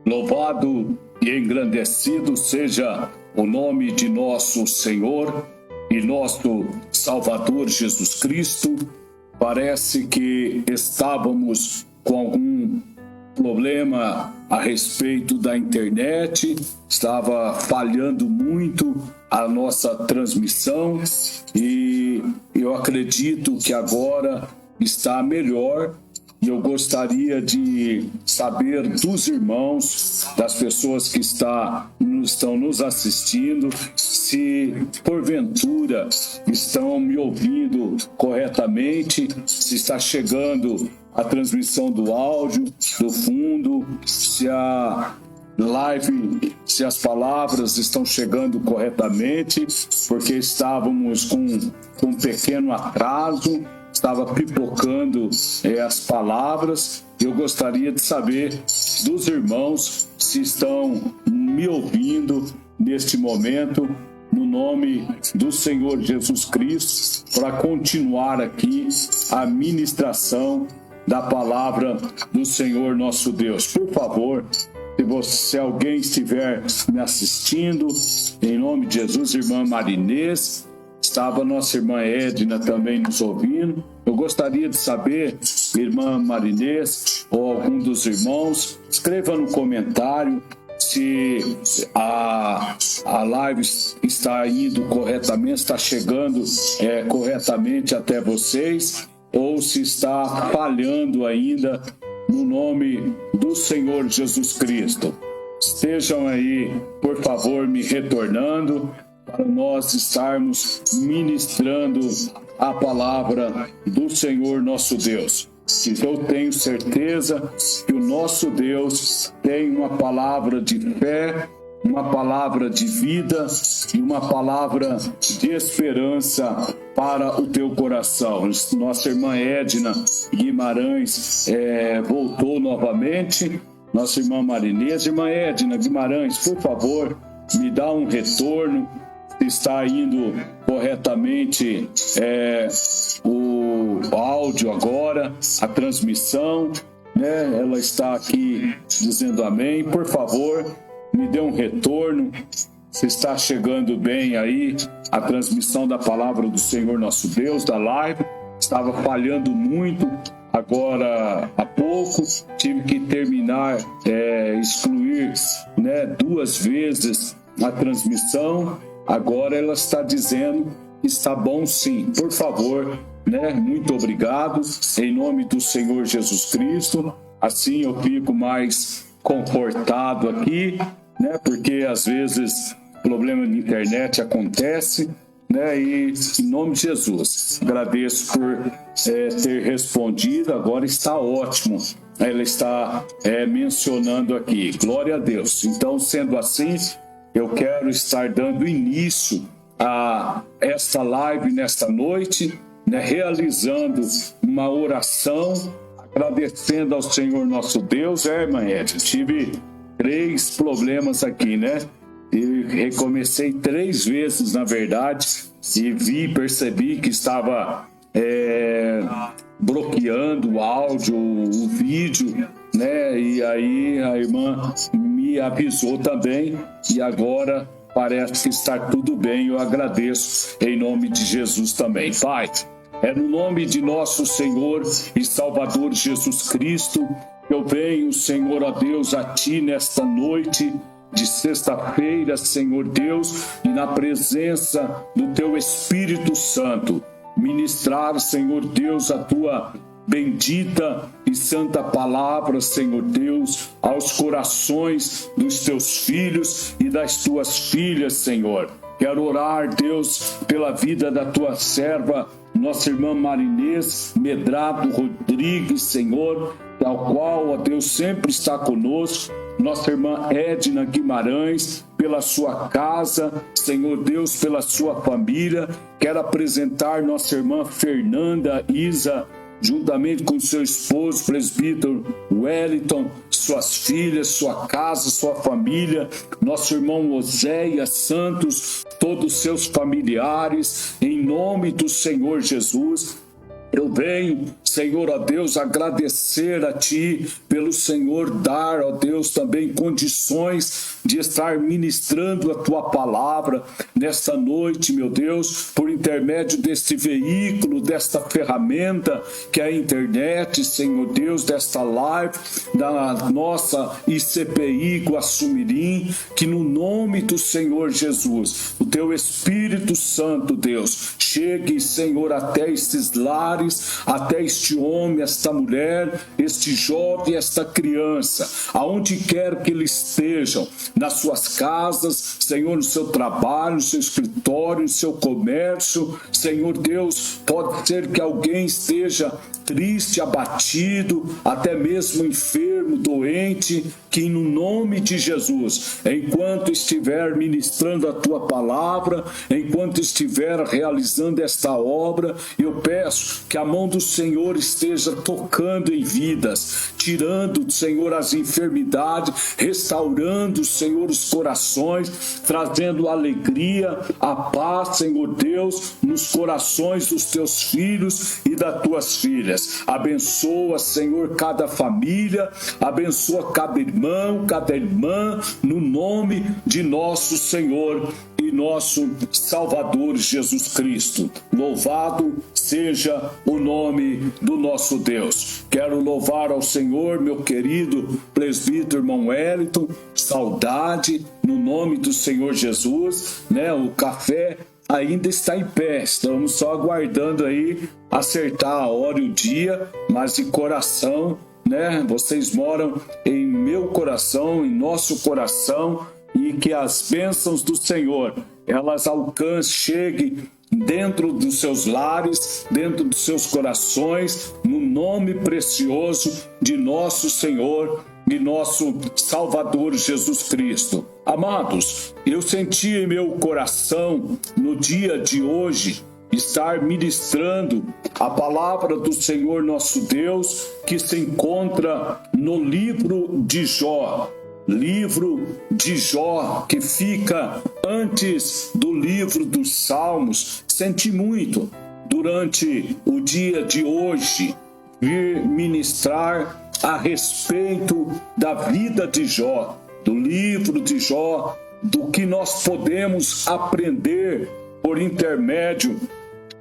Louvado e engrandecido seja o nome de nosso Senhor e nosso Salvador Jesus Cristo. Parece que estávamos com algum problema a respeito da internet, estava falhando muito a nossa transmissão e eu acredito que agora está melhor. E eu gostaria de saber dos irmãos, das pessoas que estão nos assistindo, se porventura estão me ouvindo corretamente, se está chegando a transmissão do áudio, do fundo, se a live, se as palavras estão chegando corretamente, porque estávamos com um pequeno atraso. Estava pipocando as palavras. Eu gostaria de saber dos irmãos se estão me ouvindo neste momento, no nome do Senhor Jesus Cristo, para continuar aqui a ministração da palavra do Senhor nosso Deus. Por favor, se alguém estiver me assistindo, em nome de Jesus, irmã Marinês, estava nossa irmã Edna também nos ouvindo. Eu gostaria de saber, irmã Marinês ou algum dos irmãos, escreva no comentário se a live está indo corretamente, está chegando corretamente até vocês, ou se está falhando ainda, no nome do Senhor Jesus Cristo. Estejam aí, por favor, me retornando, para nós estarmos ministrando a palavra do Senhor nosso Deus. E eu tenho certeza que o nosso Deus tem uma palavra de fé, uma palavra de vida e uma palavra de esperança para o teu coração. Nossa irmã Edna Guimarães voltou novamente. Nossa irmã Marinês, irmã Edna Guimarães, por favor, me dá um retorno. Está indo corretamente o áudio agora, a transmissão, né? Ela está aqui dizendo amém. Por favor, me dê um retorno. Se está chegando bem aí a transmissão da palavra do Senhor nosso Deus, da live. Estava falhando muito agora há pouco. Tive que terminar, excluir, né, 2 vezes a transmissão. Agora ela está dizendo que está bom sim. Por favor, né? Muito obrigado, em nome do Senhor Jesus Cristo. Assim eu fico mais confortado aqui, né? Porque às vezes problema de internet acontece, né? E em nome de Jesus, agradeço por ter respondido. Agora está ótimo. Ela está mencionando aqui. Glória a Deus. Então, sendo assim, eu quero estar dando início a esta live nesta noite, né, realizando uma oração, agradecendo ao Senhor nosso Deus. Irmã Edna, tive 3 problemas aqui, né? E recomecei 3 vezes, na verdade, e percebi que estava bloqueando o áudio, o vídeo, né? E aí a irmã me avisou também e agora parece que está tudo bem. Eu agradeço em nome de Jesus também. Pai, é no nome de nosso Senhor e Salvador Jesus Cristo que eu venho, Senhor, ó Deus, a Ti nesta noite de sexta-feira, Senhor Deus, e na presença do Teu Espírito Santo, ministrar, Senhor Deus, a Tua bendita e santa palavra, Senhor Deus, aos corações dos Teus filhos e das Tuas filhas, Senhor. Quero orar, Deus, pela vida da Tua serva, nossa irmã Marinês Medrado Rodrigues, Senhor, tal qual, ó Deus, sempre está conosco. Nossa irmã Edna Guimarães, pela sua casa, Senhor Deus, pela sua família. Quero apresentar nossa irmã Fernanda Isa, juntamente com seu esposo, presbítero Wellington, suas filhas, sua casa, sua família, nosso irmão Oséias Santos, todos os seus familiares, em nome do Senhor Jesus. Eu venho, Senhor, ó Deus, agradecer a Ti pelo Senhor dar, ó Deus, também condições de estar ministrando a Tua palavra nesta noite, meu Deus, por intermédio deste veículo, desta ferramenta que é a internet, Senhor Deus, desta live, da nossa ICPI Guaçumirim, que no nome do Senhor Jesus, o Teu Espírito Santo, Deus, chegue, Senhor, até estes lares, até este homem, esta mulher, este jovem, esta criança, aonde quer que eles estejam, nas suas casas, Senhor, no seu trabalho, no seu escritório, no seu comércio, Senhor Deus, pode ser que alguém esteja triste, abatido, até mesmo enfermo, doente, que no nome de Jesus, enquanto estiver ministrando a Tua palavra, enquanto estiver realizando esta obra, eu peço que a mão do Senhor esteja tocando em vidas, tirando, Senhor, as enfermidades, restaurando, Senhor, os corações, trazendo alegria, a paz, Senhor Deus, nos corações dos Teus filhos e das Tuas filhas. Abençoa, Senhor, cada família, abençoa cada irmão, cada irmã, no nome de nosso Senhor e nosso Salvador Jesus Cristo. Louvado seja o nome do nosso Deus. Quero louvar ao Senhor, meu querido presbítero irmão Wellington, saudade, no nome do Senhor Jesus, né? O café ainda está em pé, estamos só aguardando aí acertar a hora e o dia, mas de coração, né? Vocês moram em meu coração, em nosso coração, e que as bênçãos do Senhor, elas alcancem, cheguem dentro dos seus lares, dentro dos seus corações, no nome precioso de nosso Senhor e nosso Salvador Jesus Cristo. Amados, eu senti em meu coração, no dia de hoje, estar ministrando a palavra do Senhor nosso Deus, que se encontra no livro de Jó. Livro de Jó, que fica antes do livro dos Salmos. Senti muito, durante o dia de hoje, vir ministrar a respeito da vida de Jó, do livro de Jó, do que nós podemos aprender por intermédio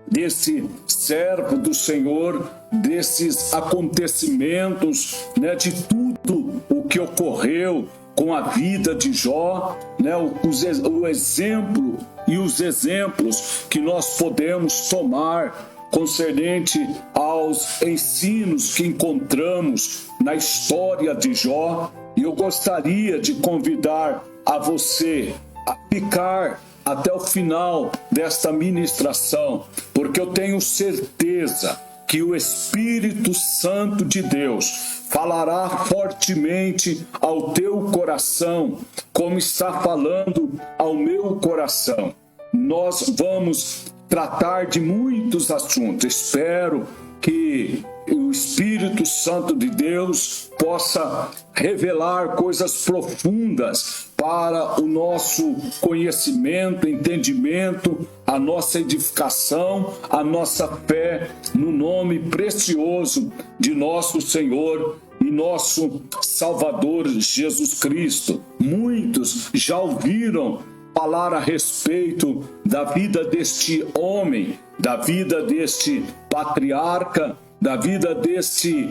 desse servo do Senhor, desses acontecimentos, né, de tudo o que ocorreu com a vida de Jó, né, o exemplo e os exemplos que nós podemos tomar concernente aos ensinos que encontramos na história de Jó. E eu gostaria de convidar a você a ficar até o final desta ministração, porque eu tenho certeza que o Espírito Santo de Deus falará fortemente ao teu coração, como está falando ao meu coração. Nós vamos tratar de muitos assuntos. Espero que o Espírito Santo de Deus possa revelar coisas profundas para o nosso conhecimento, entendimento, a nossa edificação, a nossa fé, no nome precioso de nosso Senhor e nosso Salvador Jesus Cristo. Muitos já ouviram falar a respeito da vida deste homem, da vida deste patriarca, da vida deste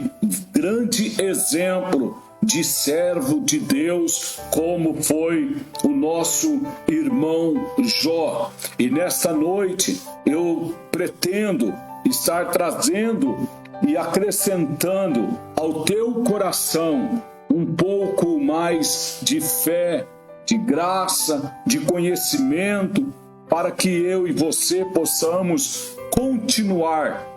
grande exemplo de servo de Deus, como foi o nosso irmão Jó. E nesta noite eu pretendo estar trazendo e acrescentando ao teu coração um pouco mais de fé, de graça, de conhecimento, para que eu e você possamos continuar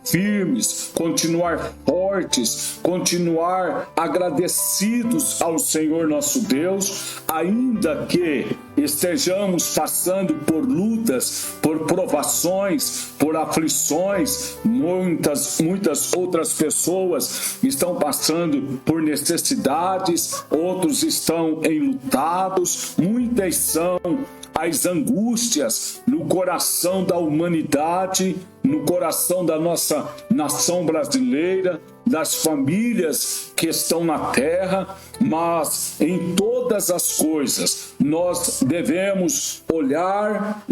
firmes, continuar fortes, continuar agradecidos ao Senhor nosso Deus, ainda que estejamos passando por lutas, por provações, por aflições. Muitas outras pessoas estão passando por necessidades, outros estão enlutados, muitas são as angústias no coração da humanidade, no coração da nossa nação brasileira, das famílias que estão na terra, mas em todas as coisas nós devemos olhar,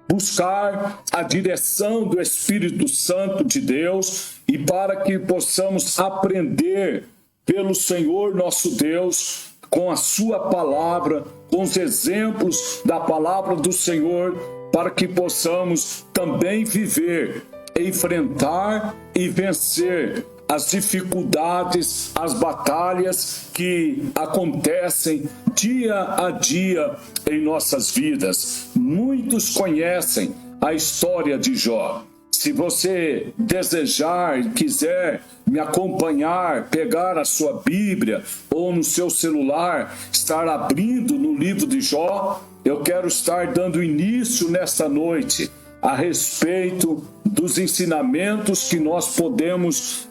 buscar a direção do Espírito Santo de Deus, e para que possamos aprender pelo Senhor nosso Deus, com a sua palavra, com os exemplos da palavra do Senhor, para que possamos também viver, enfrentar e vencer as dificuldades, as batalhas que acontecem dia a dia em nossas vidas. Muitos conhecem a história de Jó. Se você desejar e quiser me acompanhar, pegar a sua Bíblia ou no seu celular, estar abrindo no livro de Jó, eu quero estar dando início nesta noite a respeito dos ensinamentos que nós podemos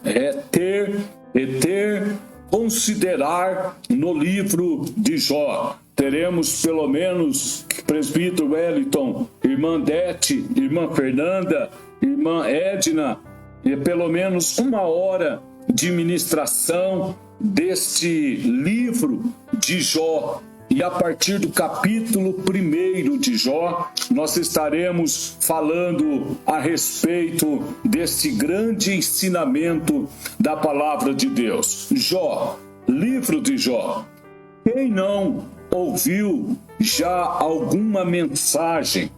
considerar no livro de Jó. Teremos pelo menos presbítero Wellington, irmã Dete, irmã Fernanda, irmã Edna, e pelo menos 1 hora de ministração deste livro de Jó. E a partir do capítulo 1 de Jó, nós estaremos falando a respeito deste grande ensinamento da palavra de Deus. Jó, livro de Jó. Quem não ouviu já alguma mensagem?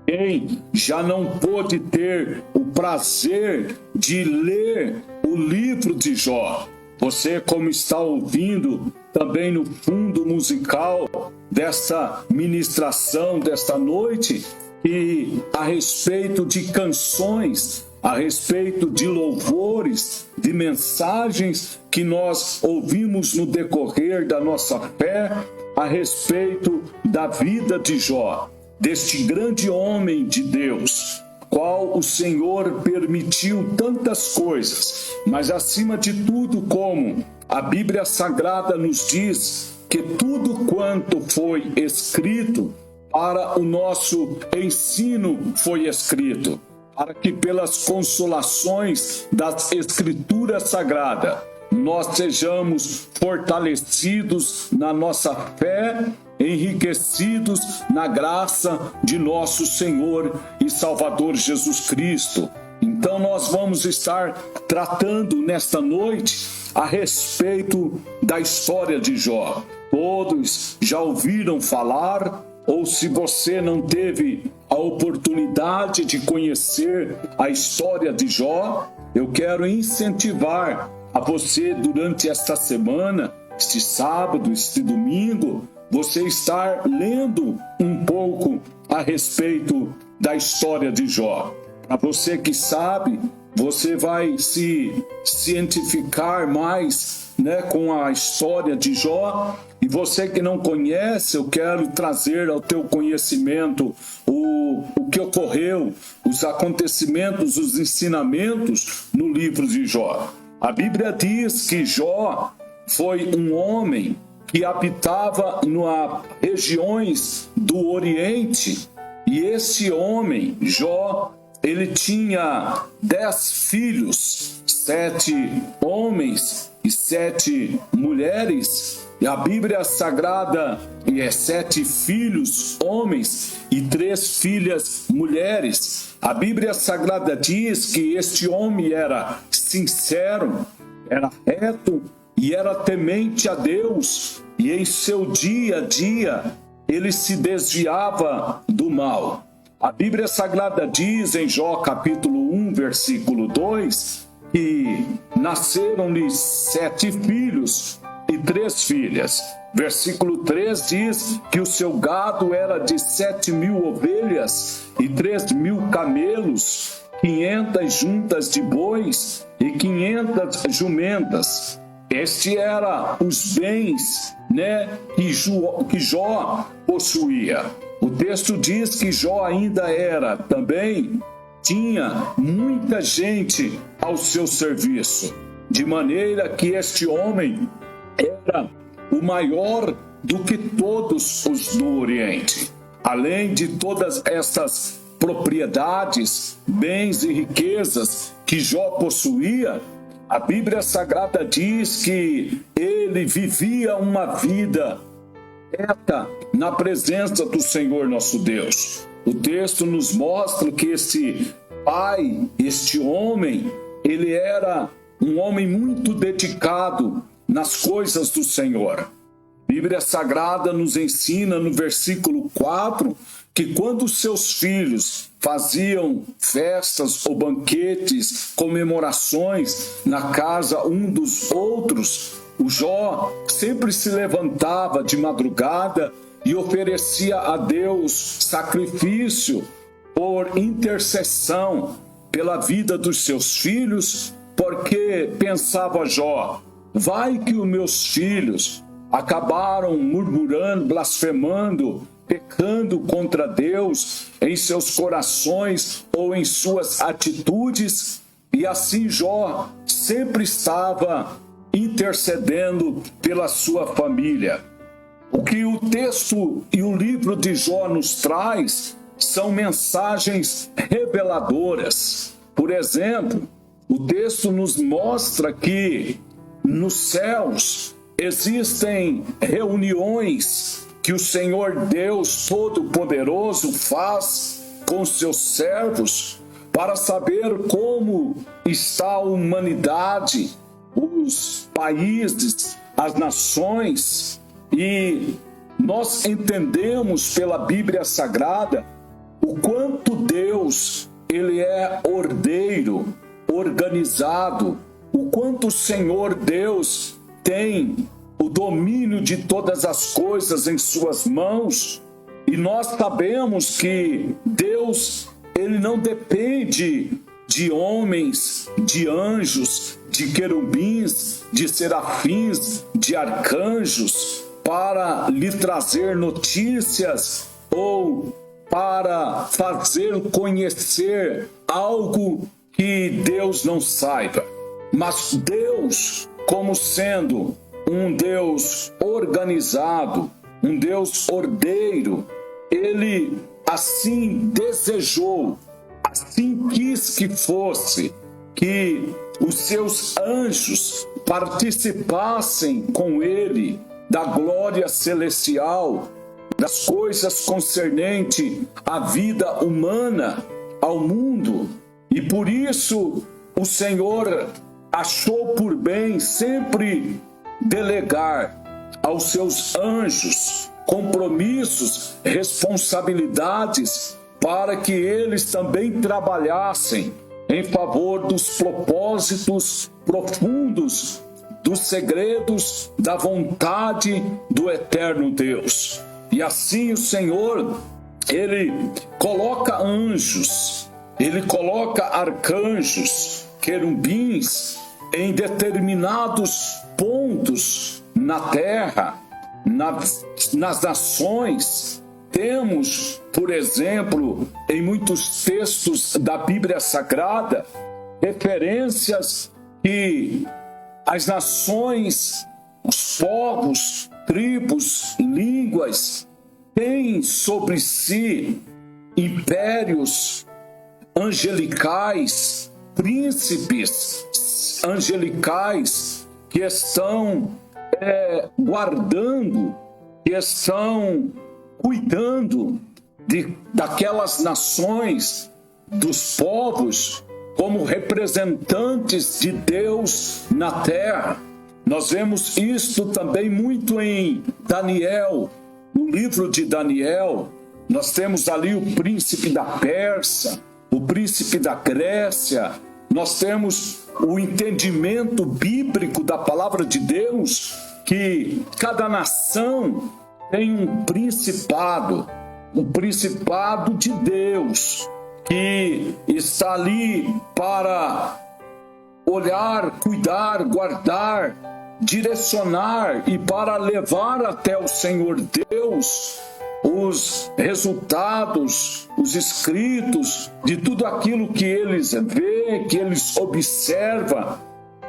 Quem já não pôde ter o prazer de ler o livro de Jó? Você, como está ouvindo também no fundo musical desta ministração, desta noite, e a respeito de canções, a respeito de louvores, de mensagens que nós ouvimos no decorrer da nossa fé, a respeito da vida de Jó, deste grande homem de Deus, qual o Senhor permitiu tantas coisas, mas acima de tudo, como a Bíblia Sagrada nos diz, que tudo quanto foi escrito para o nosso ensino foi escrito, para que pelas consolações da Escritura Sagrada nós sejamos fortalecidos na nossa fé, enriquecidos na graça de nosso Senhor e Salvador Jesus Cristo. Então nós vamos estar tratando nesta noite a respeito da história de Jó. Todos já ouviram falar, ou se você não teve a oportunidade de conhecer a história de Jó, eu quero incentivar a você durante esta semana, este sábado, este domingo, você estar lendo um pouco a respeito da história de Jó. Para você que sabe, você vai se cientificar mais, com a história de Jó. E você que não conhece, eu quero trazer ao teu conhecimento o que ocorreu, os acontecimentos, os ensinamentos no livro de Jó. A Bíblia diz que Jó foi um homem que habitava nas regiões do Oriente, e esse homem, Jó, ele tinha 10 filhos, 7 homens e 7 mulheres, e a Bíblia Sagrada é 7 filhos homens e 3 filhas mulheres. A Bíblia Sagrada diz que este homem era sincero, era reto e era temente a Deus, e em seu dia a dia ele se desviava do mal. A Bíblia Sagrada diz em Jó capítulo 1, versículo 2, que nasceram-lhe 7 filhos e 3 filhas. Versículo 3 diz que o seu gado era de 7.000 ovelhas e 3.000 camelos, 500 juntas de bois e 500 jumentas. Este era os bens, que Jó possuía. O texto diz que Jó ainda tinha muita gente ao seu serviço, de maneira que este homem era o maior do que todos os do Oriente. Além de todas estas propriedades, bens e riquezas que Jó possuía, a Bíblia Sagrada diz que ele vivia uma vida reta na presença do Senhor nosso Deus. O texto nos mostra que este homem, ele era um homem muito dedicado nas coisas do Senhor. A Bíblia Sagrada nos ensina no versículo 4 que quando seus filhos faziam festas ou banquetes, comemorações na casa um dos outros, o Jó sempre se levantava de madrugada e oferecia a Deus sacrifício por intercessão pela vida dos seus filhos, porque pensava Jó, vai que os meus filhos acabaram murmurando, blasfemando, pecando contra Deus em seus corações ou em suas atitudes, e assim Jó sempre estava intercedendo pela sua família. O que o texto e o livro de Jó nos traz são mensagens reveladoras. Por exemplo, o texto nos mostra que nos céus existem reuniões que o Senhor Deus Todo-Poderoso faz com seus servos para saber como está a humanidade, os países, as nações, e nós entendemos pela Bíblia Sagrada o quanto Deus, ele é ordeiro, organizado, o quanto o Senhor Deus tem o domínio de todas as coisas em suas mãos, e nós sabemos que Deus, ele não depende de homens, de anjos, de querubins, de serafins, de arcanjos, para lhe trazer notícias ou para fazer conhecer algo que Deus não saiba. Mas Deus, como sendo um Deus organizado, um Deus ordeiro, ele assim desejou, assim quis que fosse, que os seus anjos participassem com ele da glória celestial, das coisas concernentes à vida humana, ao mundo. E por isso o Senhor achou por bem sempre delegar aos seus anjos compromissos, responsabilidades, para que eles também trabalhassem em favor dos propósitos profundos, dos segredos da vontade do eterno Deus. E assim o Senhor, ele coloca anjos, ele coloca arcanjos, querubins em determinados pontos na terra, nas nações. Temos, por exemplo, em muitos textos da Bíblia Sagrada, referências que as nações, os povos, tribos, línguas, têm sobre si impérios angelicais, príncipes angelicais que estão guardando, que estão cuidando daquelas nações, dos povos, como representantes de Deus na terra. Nós vemos isto também muito em Daniel. No livro de Daniel, nós temos ali o príncipe da Pérsia, o príncipe da Grécia. Nós temos o entendimento bíblico da palavra de Deus, que cada nação tem um principado de Deus, que está ali para olhar, cuidar, guardar direcionar e para levar até o Senhor Deus os resultados, os escritos de tudo aquilo que eles veem, que eles observam,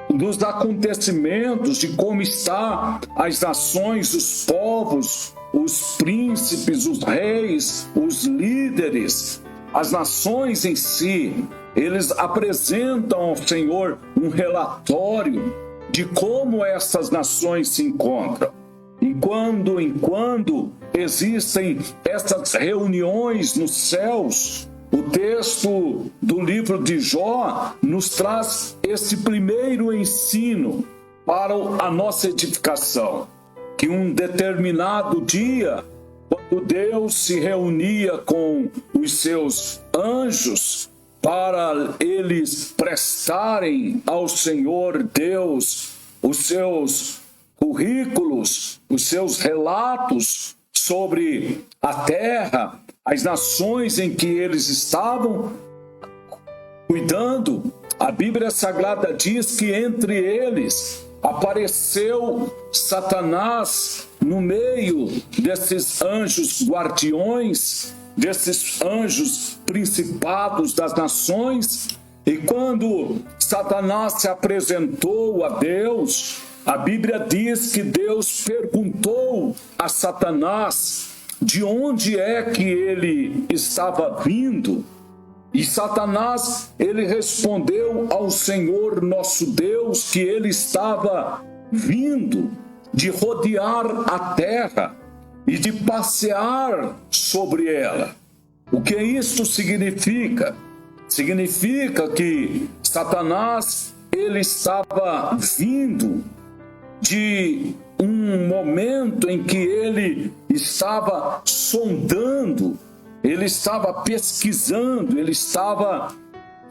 dos acontecimentos, de como estão as nações, os povos, os príncipes, os reis, os líderes, as nações em si. Eles apresentam ao Senhor um relatório de como essas nações se encontram. E quando em quando existem essas reuniões nos céus, o texto do livro de Jó nos traz esse primeiro ensino para a nossa edificação, que um determinado dia, quando Deus se reunia com os seus anjos para eles prestarem ao Senhor Deus os seus currículos, os seus relatos sobre a terra, as nações em que eles estavam cuidando, a Bíblia Sagrada diz que entre eles apareceu Satanás no meio desses anjos guardiões, desses anjos principados das nações. E quando Satanás se apresentou a Deus, a Bíblia diz que Deus perguntou a Satanás de onde é que ele estava vindo. E Satanás, ele respondeu ao Senhor nosso Deus que ele estava vindo de rodear a terra e de passear sobre ela. O que isto significa? Significa que Satanás, ele estava vindo de um momento em que ele estava sondando, ele estava pesquisando, ele estava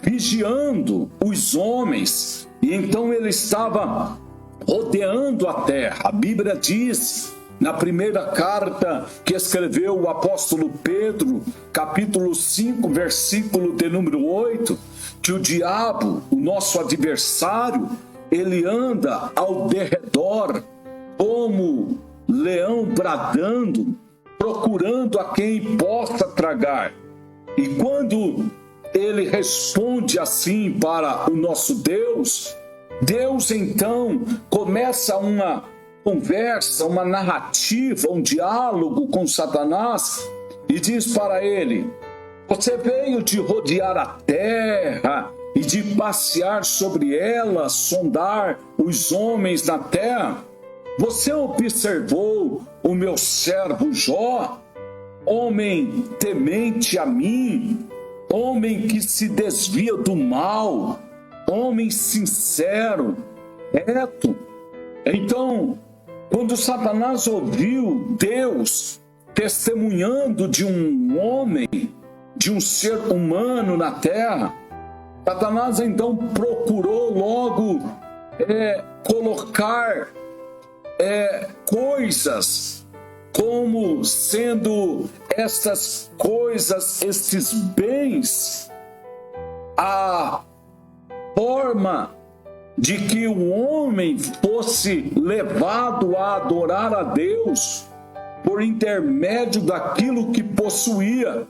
vigiando os homens, e então ele estava rodeando a terra. A Bíblia diz, na primeira carta que escreveu o apóstolo Pedro, capítulo 5, versículo de número 8, que o diabo, o nosso adversário, ele anda ao derredor como leão bradando, procurando a quem possa tragar. E quando ele responde assim para o nosso Deus, Deus então começa uma conversa, uma narrativa, um diálogo com Satanás e diz para ele: você veio de rodear a terra e de passear sobre ela, sondar os homens na terra. Você observou o meu servo Jó, homem temente a mim, homem que se desvia do mal, homem sincero, reto. Então, quando Satanás ouviu Deus testemunhando de um homem, de um ser humano na terra, Satanás então procurou logo colocar coisas como sendo estas coisas, estes bens, a forma de que o homem fosse levado a adorar a Deus por intermédio daquilo que possuía.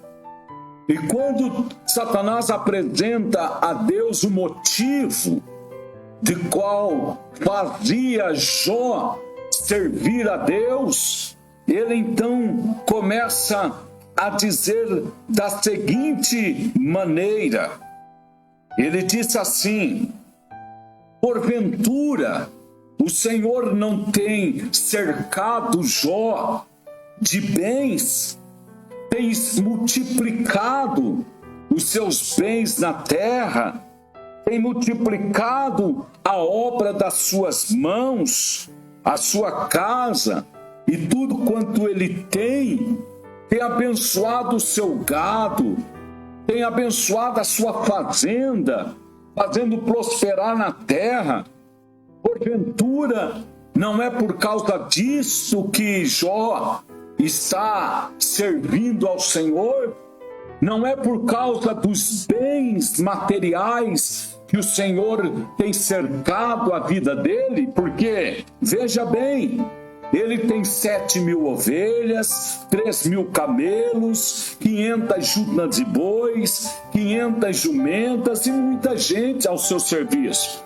E quando Satanás apresenta a Deus o motivo de qual fazia Jó servir a Deus, ele então começa a dizer da seguinte maneira. Ele disse assim: porventura o Senhor não tem cercado Jó de bens, tens multiplicado os seus bens na terra, tem multiplicado a obra das suas mãos, a sua casa e tudo quanto ele tem abençoado o seu gado, tem abençoado a sua fazenda, fazendo prosperar na terra. Porventura, não é por causa disso que Jó está servindo ao Senhor? Não é por causa dos bens materiais que o Senhor tem cercado a vida dele? Porque, veja bem, ele tem 7.000 ovelhas, 3.000 camelos, 500 jutas de bois, 500 jumentas e muita gente ao seu serviço.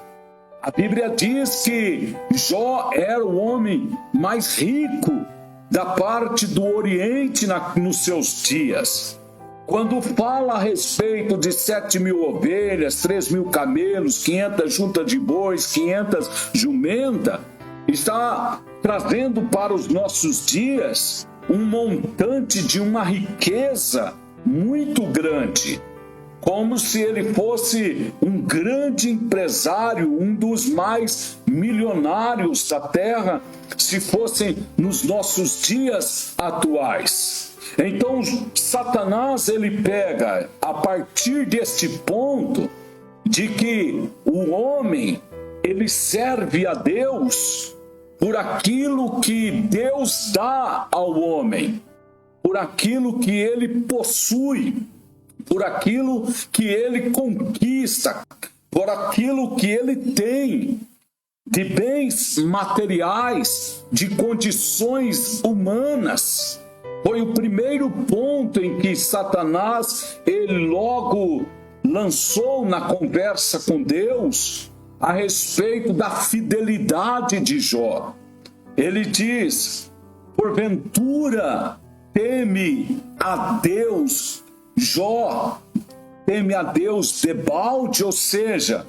A Bíblia diz que Jó era o homem mais rico da parte do Oriente nos seus dias. Quando fala a respeito de 7.000 ovelhas, 3.000 camelos, 500 juntas de bois, 500 jumentas, está trazendo para os nossos dias um montante de uma riqueza muito grande, como se ele fosse um grande empresário, um dos mais milionários da terra, se fossem nos nossos dias atuais. Então, Satanás, ele pega, a partir deste ponto, de que o homem, ele serve a Deus por aquilo que Deus dá ao homem, por aquilo que ele possui, por aquilo que ele conquista, por aquilo que ele tem de bens materiais, de condições humanas. Foi o primeiro ponto em que Satanás, ele logo lançou na conversa com Deus a respeito da fidelidade de Jó. Ele diz: porventura teme a Deus Jó, teme a Deus debalde, ou seja,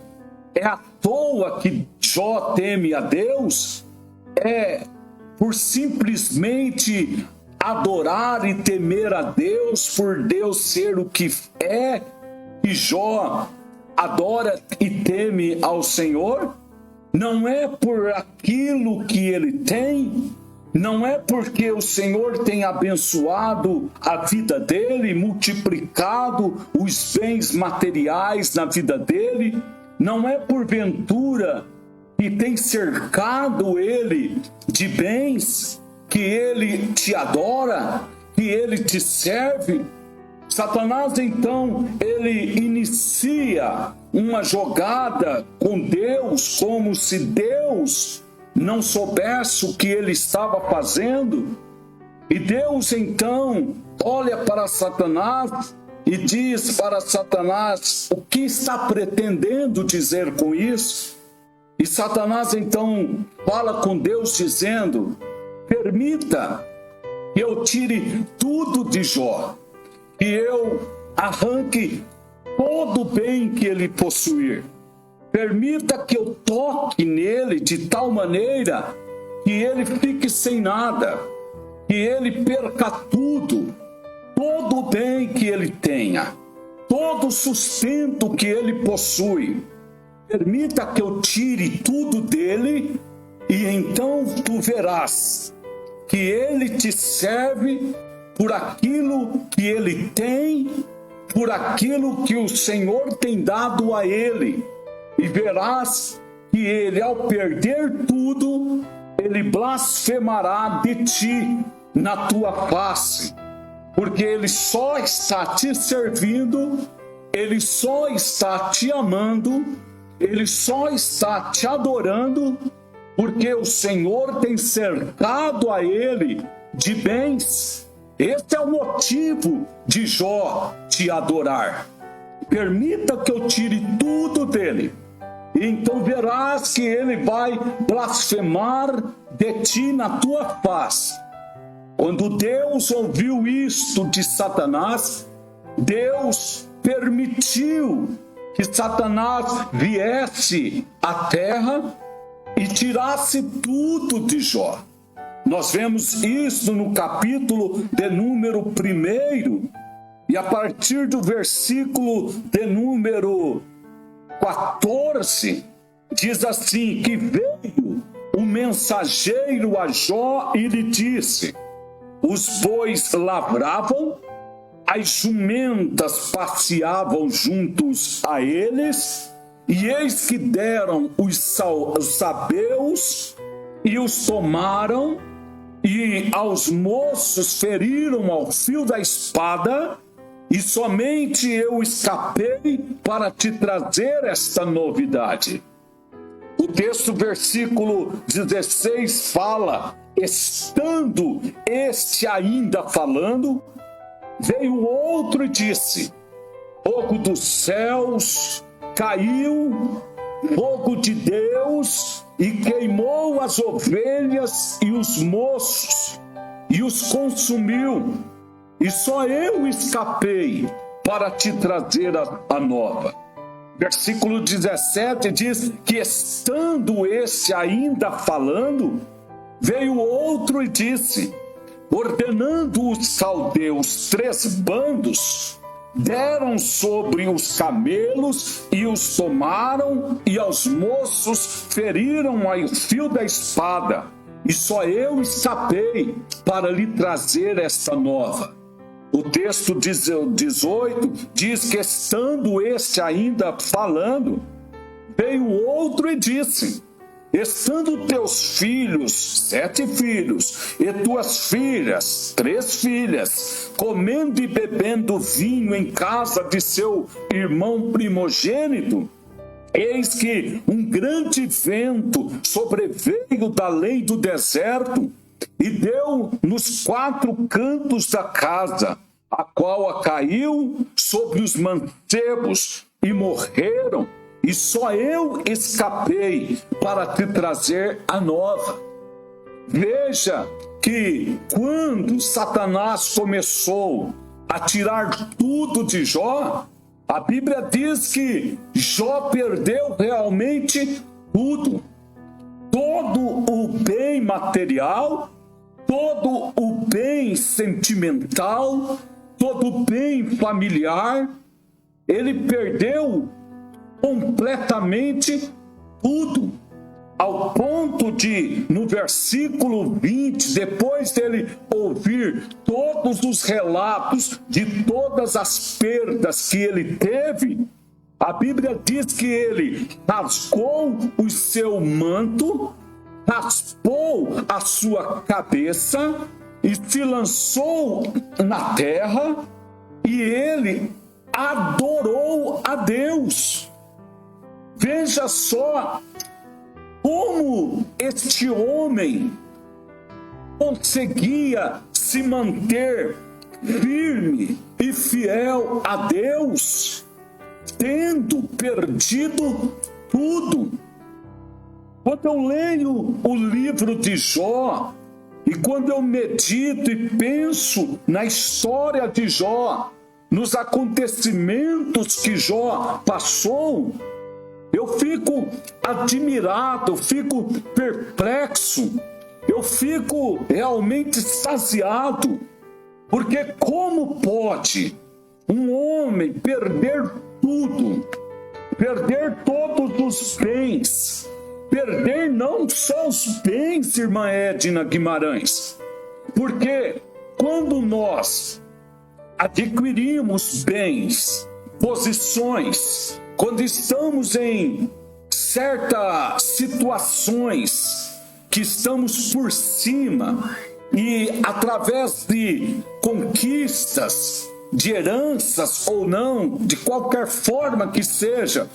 é à toa que Jó teme a Deus? É por simplesmente adorar e temer a Deus, por Deus ser o que é, que Jó adora e teme ao Senhor? Não é por aquilo que ele tem, não é porque o Senhor tem abençoado a vida dele, multiplicado os bens materiais na vida dele, não é porventura que tem cercado ele de bens, que ele te adora, que ele te serve. Satanás, então, ele inicia uma jogada com Deus, como se Deus não soubesse o que ele estava fazendo. E Deus, então, olha para Satanás e diz para Satanás: o que está pretendendo dizer com isso? E Satanás, então, fala com Deus dizendo: permita que eu tire tudo de Jó, que eu arranque todo o bem que ele possuir. Permita que eu toque nele de tal maneira que ele fique sem nada, que ele perca tudo, todo o bem que ele tenha, todo o sustento que ele possui. Permita que eu tire tudo dele e então tu verás que ele te serve por aquilo que ele tem, por aquilo que o Senhor tem dado a ele. E verás que ele, ao perder tudo, ele blasfemará de ti na tua face, porque ele só está te servindo, ele só está te amando, ele só está te adorando, porque o Senhor tem cercado a ele de bens. Esse é o motivo de Jó te adorar. Permita que eu tire tudo dele, e então verás que ele vai blasfemar de ti na tua face. Quando Deus ouviu isto de Satanás, Deus permitiu que Satanás viesse à terra e tirasse tudo de Jó. Nós vemos isso no capítulo de número 1, e a partir do versículo de número 14, diz assim: que veio um mensageiro a Jó e lhe disse: os bois lavravam, as jumentas passeavam juntos a eles, e eis que deram os sabeus e os tomaram, e aos moços feriram ao fio da espada, e somente eu escapei para te trazer esta novidade. O texto, versículo 16, fala: estando este ainda falando, veio outro e disse: fogo dos céus caiu, fogo de Deus, e queimou as ovelhas e os moços, e os consumiu, e só eu escapei para te trazer a nova. Versículo 17 diz que, estando este ainda falando, veio outro e disse, ordenando os caldeus 3 bandos, deram sobre os camelos e os tomaram, e aos moços feriram ao fio da espada, e só eu escapei para lhe trazer esta nova. O texto 18 diz que, estando este ainda falando, veio outro e disse, estando teus filhos, 7 filhos, e tuas filhas, 3 filhas, comendo e bebendo vinho em casa de seu irmão primogênito, eis que um grande vento sobreveio da além do deserto e deu nos 4 cantos da casa, a qual caiu sobre os mancebos e morreram. E só eu escapei para te trazer a nova. Veja que quando Satanás começou a tirar tudo de Jó, a Bíblia diz que Jó perdeu realmente tudo. Todo o bem material, todo o bem sentimental, todo o bem familiar, ele perdeu completamente tudo, ao ponto de, no versículo 20, depois dele ouvir todos os relatos de todas as perdas que ele teve, a Bíblia diz que ele rasgou o seu manto, raspou a sua cabeça e se lançou na terra, e ele adorou a Deus. Veja só como este homem conseguia se manter firme e fiel a Deus, tendo perdido tudo. Quando eu leio o livro de Jó, e quando eu medito e penso na história de Jó, nos acontecimentos que Jó passou, eu fico admirado, eu fico perplexo, eu fico realmente extasiado, porque como pode um homem perder tudo, perder todos os bens, perder não só os bens, irmã Edna Guimarães, porque quando nós adquirimos bens, posições, quando estamos em certas situações que estamos por cima e através de conquistas, de heranças ou não, de qualquer forma que seja,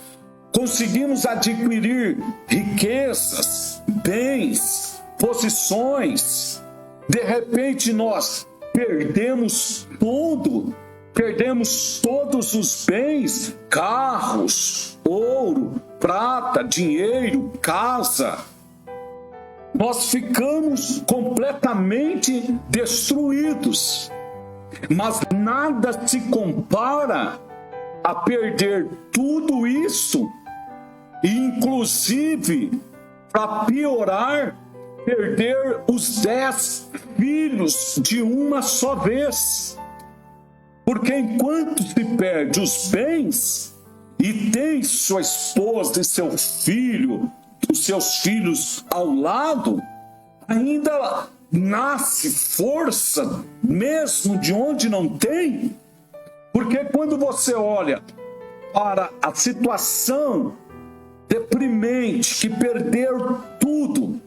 conseguimos adquirir riquezas, bens, posições, de repente nós perdemos tudo. Perdemos todos os bens, carros, ouro, prata, dinheiro, casa. Nós ficamos completamente destruídos. Mas nada se compara a perder tudo isso, e inclusive, para piorar, perder os 10 filhos de uma só vez. Porque enquanto se perde os bens e tem sua esposa e seu filho, os seus filhos ao lado, ainda nasce força mesmo de onde não tem. Porque quando você olha para a situação deprimente, que perdeu tudo,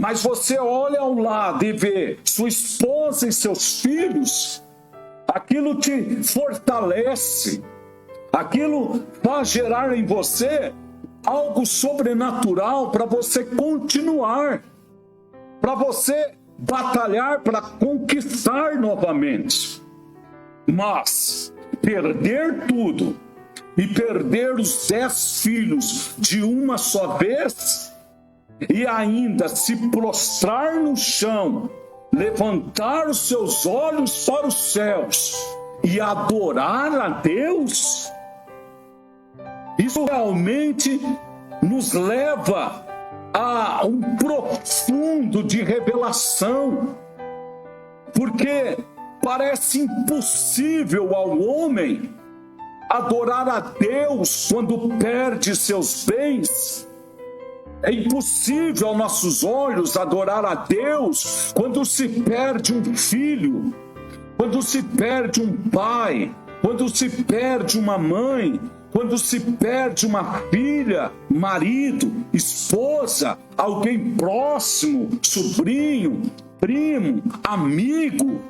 mas você olha ao lado e vê sua esposa e seus filhos, aquilo te fortalece, aquilo faz gerar em você algo sobrenatural para você continuar, para você batalhar, para conquistar novamente. Mas perder tudo e perder os 10 filhos de uma só vez e ainda se prostrar no chão, levantar os seus olhos para os céus e adorar a Deus, isso realmente nos leva a um profundo de revelação, porque parece impossível ao homem adorar a Deus quando perde seus bens. É impossível aos nossos olhos adorar a Deus quando se perde um filho, quando se perde um pai, quando se perde uma mãe, quando se perde uma filha, marido, esposa, alguém próximo, sobrinho, primo, amigo,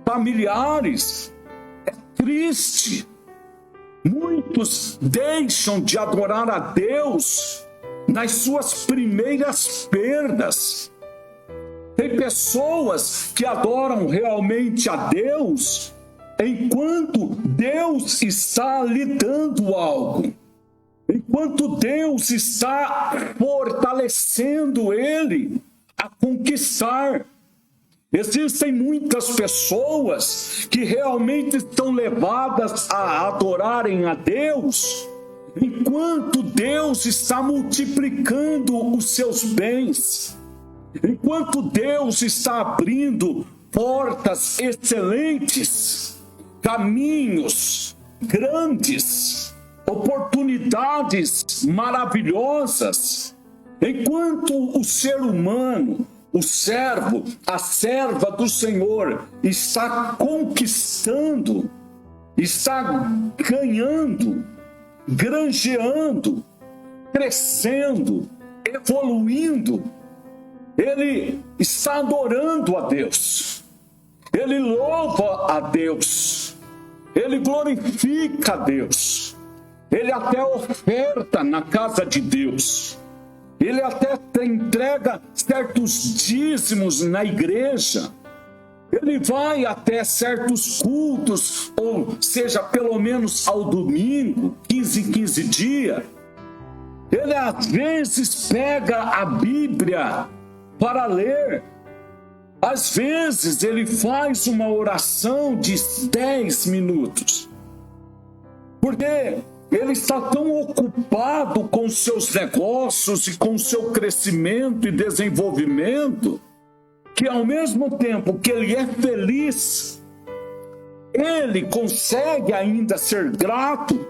familiares. É triste. Muitos deixam de adorar a Deus nas suas primeiras perdas. Tem pessoas que adoram realmente a Deus enquanto Deus está lhe dando algo, enquanto Deus está fortalecendo ele a conquistar. Existem muitas pessoas que realmente estão levadas a adorarem a Deus enquanto Deus está multiplicando os seus bens, enquanto Deus está abrindo portas excelentes, caminhos grandes, oportunidades maravilhosas, enquanto o ser humano, o servo, a serva do Senhor está conquistando, está ganhando, granjeando, crescendo, evoluindo, ele está adorando a Deus, ele louva a Deus, ele glorifica a Deus, ele até oferta na casa de Deus, ele até entrega certos dízimos na igreja, ele vai até certos cultos, ou seja, pelo menos ao domingo, 15 em 15 dias. Ele às vezes pega a Bíblia para ler. Às vezes ele faz uma oração de 10 minutos. Porque ele está tão ocupado com seus negócios e com seu crescimento e desenvolvimento, que ao mesmo tempo que ele é feliz, ele consegue ainda ser grato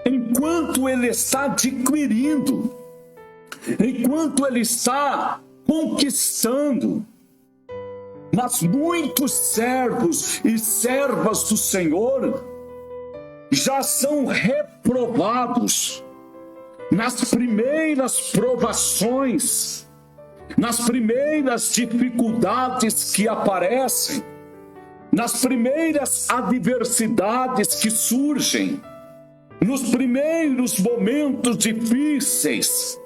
enquanto ele está adquirindo, enquanto ele está conquistando. Mas muitos servos e servas do Senhor já são reprovados nas primeiras provações, nas primeiras dificuldades que aparecem, nas primeiras adversidades que surgem, nos primeiros momentos difíceis,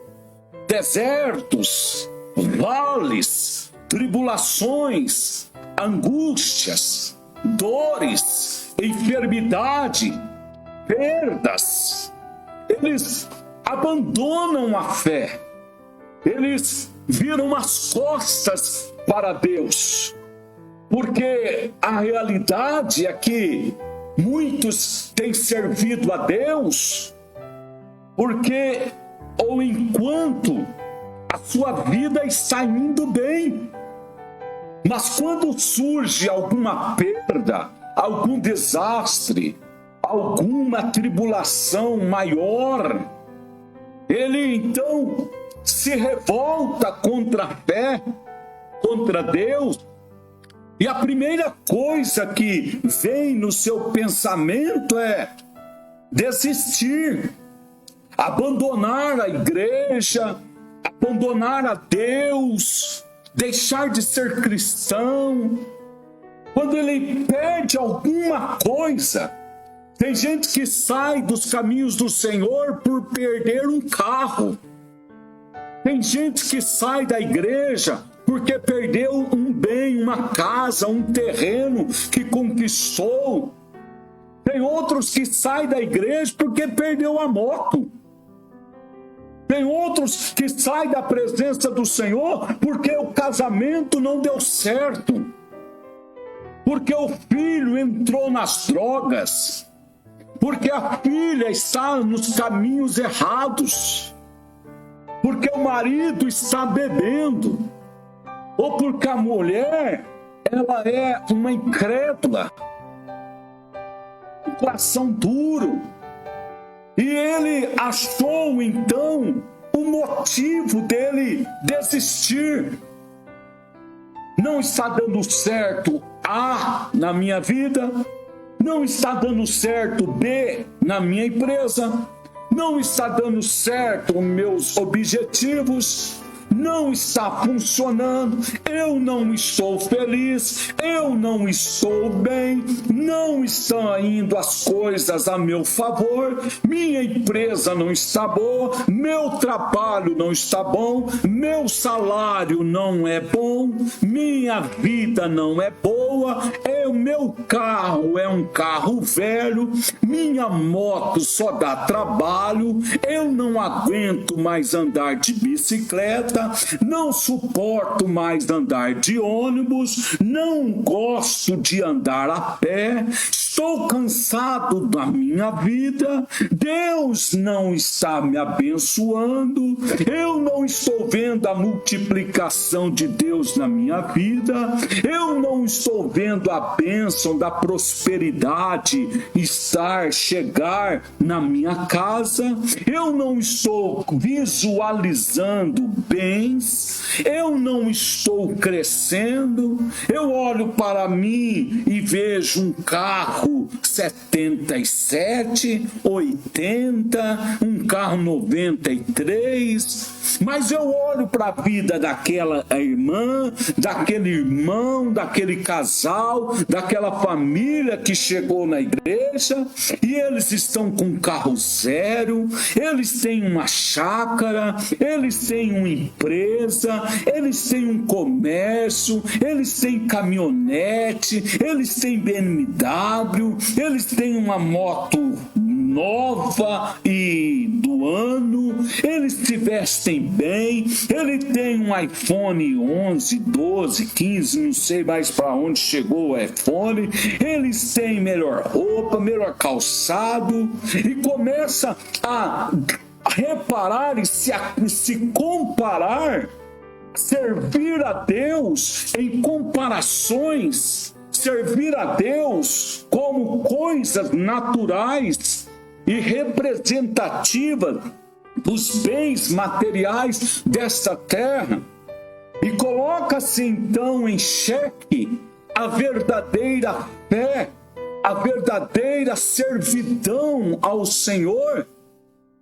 desertos, vales, tribulações, angústias, dores, enfermidade, perdas. Eles abandonam a fé, eles viram as costas para Deus, porque a realidade é que muitos têm servido a Deus porque ou enquanto a sua vida está indo bem, mas quando surge alguma perda, algum desastre, alguma tribulação maior, ele então se revolta contra a fé, contra Deus, e a primeira coisa que vem no seu pensamento é desistir, abandonar a igreja, abandonar a Deus, deixar de ser cristão, quando ele perde alguma coisa. Tem gente que sai dos caminhos do Senhor por perder um carro. Tem gente que sai da igreja porque perdeu um bem, uma casa, um terreno que conquistou. Tem outros que saem da igreja porque perdeu a moto. Tem outros que saem da presença do Senhor porque o casamento não deu certo. Porque o filho entrou nas drogas. Porque a filha está nos caminhos errados. Porque o marido está bebendo. Ou porque a mulher, ela é uma incrédula. Um coração duro. E ele achou, então, o motivo dele desistir. Não está dando certo A na minha vida, não está dando certo B na minha empresa, não está dando certo os meus objetivos, não está funcionando, eu não estou feliz, eu não estou bem, não estão indo as coisas a meu favor, minha empresa não está boa, meu trabalho não está bom, meu salário não é bom, minha vida não é boa, o meu carro é um carro velho, minha moto só dá trabalho, eu não aguento mais andar de bicicleta, não suporto mais andar de ônibus, não gosto de andar a pé, estou cansado da minha vida, Deus não está me abençoando, eu não estou vendo a multiplicação de Deus na minha vida, eu não estou vendo a bênção da prosperidade chegar na minha casa, eu não estou visualizando bens, eu não estou crescendo, eu olho para mim e vejo um carro 77, 80, um carro 93, mas eu olho para a vida daquela irmã, daquele irmão, daquele casal, daquela família que chegou na igreja e eles estão com um carro zero, eles têm uma chácara, eles têm uma empresa, eles têm um comércio, eles têm caminhonete, eles têm BMW, eles têm uma moto nova e do ano, eles se vestem bem, ele tem um iPhone 11, 12, 15, não sei mais para onde chegou o iPhone, eles têm melhor roupa, melhor calçado e começa a reparar e se comparar, servir a Deus em comparações, servir a Deus como coisas naturais e representativas dos bens materiais desta terra, e coloca-se então em xeque a verdadeira fé, a verdadeira servidão ao Senhor,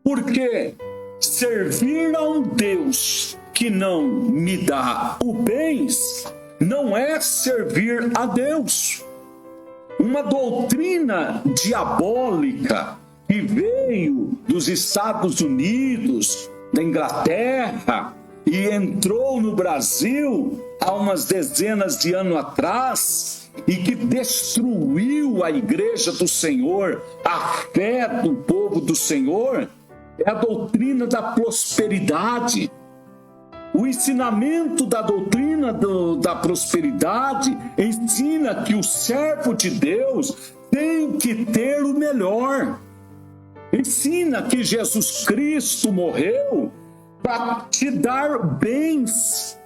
porque servir a um Deus que não me dá o bens não é servir a Deus. Uma doutrina diabólica que veio dos Estados Unidos, da Inglaterra e entrou no Brasil há umas dezenas de anos atrás e que destruiu a igreja do Senhor, a fé do povo do Senhor, é a doutrina da prosperidade. O ensinamento da doutrina da prosperidade ensina que o servo de Deus tem que ter o melhor. Ensina que Jesus Cristo morreu para te dar bens,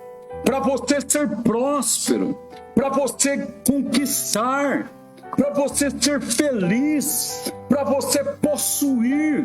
para você ser próspero, para você conquistar, para você ser feliz, para você possuir.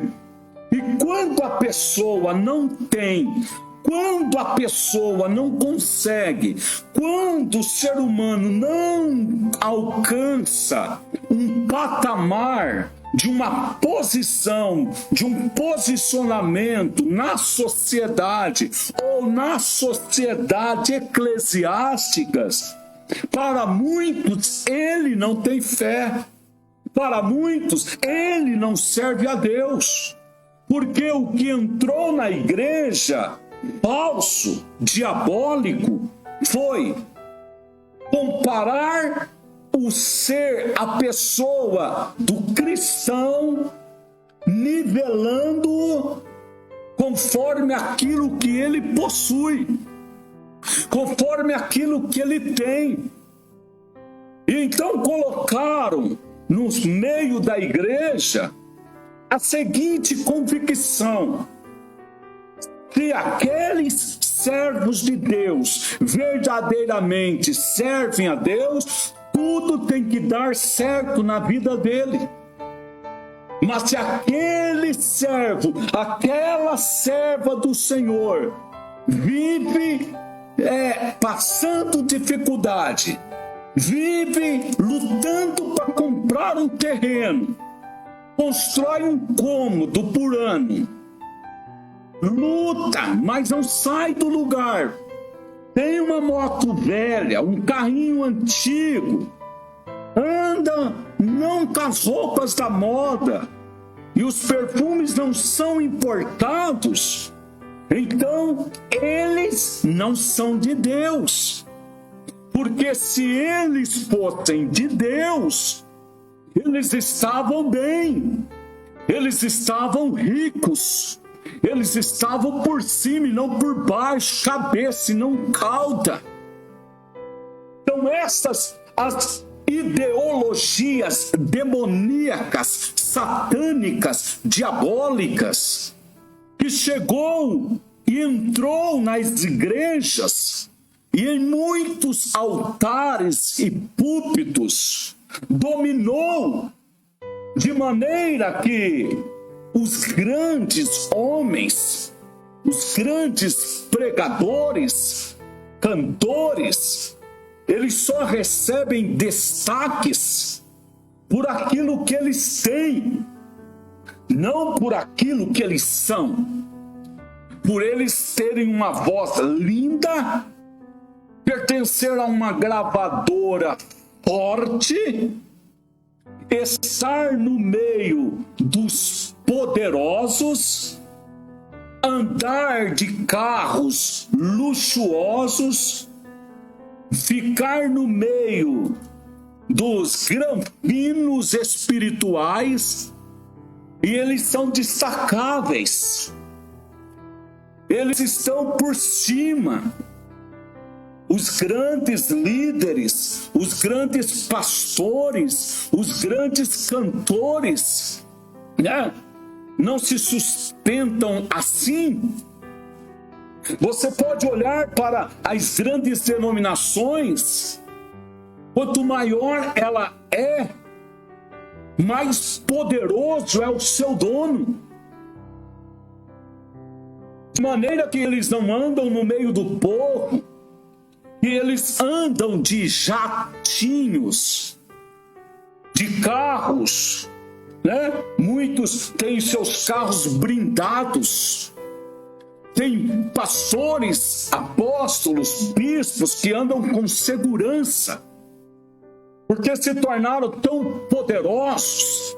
E quando a pessoa não tem, quando a pessoa não consegue, quando o ser humano não alcança um patamar de uma posição, de um posicionamento na sociedade ou na sociedade eclesiásticas, Para muitos, ele não tem fé. Para muitos, ele não serve a Deus. Porque o que entrou na igreja, falso, diabólico, foi comparar o ser, a pessoa do cristão, nivelando-o conforme aquilo que ele possui, conforme aquilo que ele tem. E então colocaram no meio da igreja a seguinte convicção: se aqueles servos de Deus verdadeiramente servem a Deus, tudo tem que dar certo na vida dele. Mas se aquele servo, aquela serva do Senhor, vive passando dificuldade, vive lutando para comprar um terreno, constrói um cômodo por ano, luta, mas não sai do lugar, tem uma moto velha, um carrinho antigo, anda não com as roupas da moda, e os perfumes não são importados, então eles não são de Deus. Porque se eles fossem de Deus, eles estavam bem, eles estavam ricos, eles estavam por cima e não por baixo, cabeça e não cauda. Então essas as ideologias demoníacas, satânicas, diabólicas, que chegou e entrou nas igrejas e em muitos altares e púlpitos, dominou de maneira que os grandes homens, os grandes pregadores, cantores, eles só recebem destaques por aquilo que eles têm, não por aquilo que eles são. Por eles terem uma voz linda, pertencer a uma gravadora forte, estar no meio dos poderosos, andar de carros luxuosos, ficar no meio dos grampinos espirituais, e eles são destacáveis, eles estão por cima. Os grandes líderes, os grandes pastores, os grandes cantores, né? Não se sustentam assim. Você pode olhar para as grandes denominações, quanto maior ela é, mais poderoso é o seu dono. De maneira que eles não andam no meio do povo, e eles andam de jatinhos, de carros, né? Muitos têm seus carros blindados. Tem pastores, apóstolos, bispos que andam com segurança, porque se tornaram tão poderosos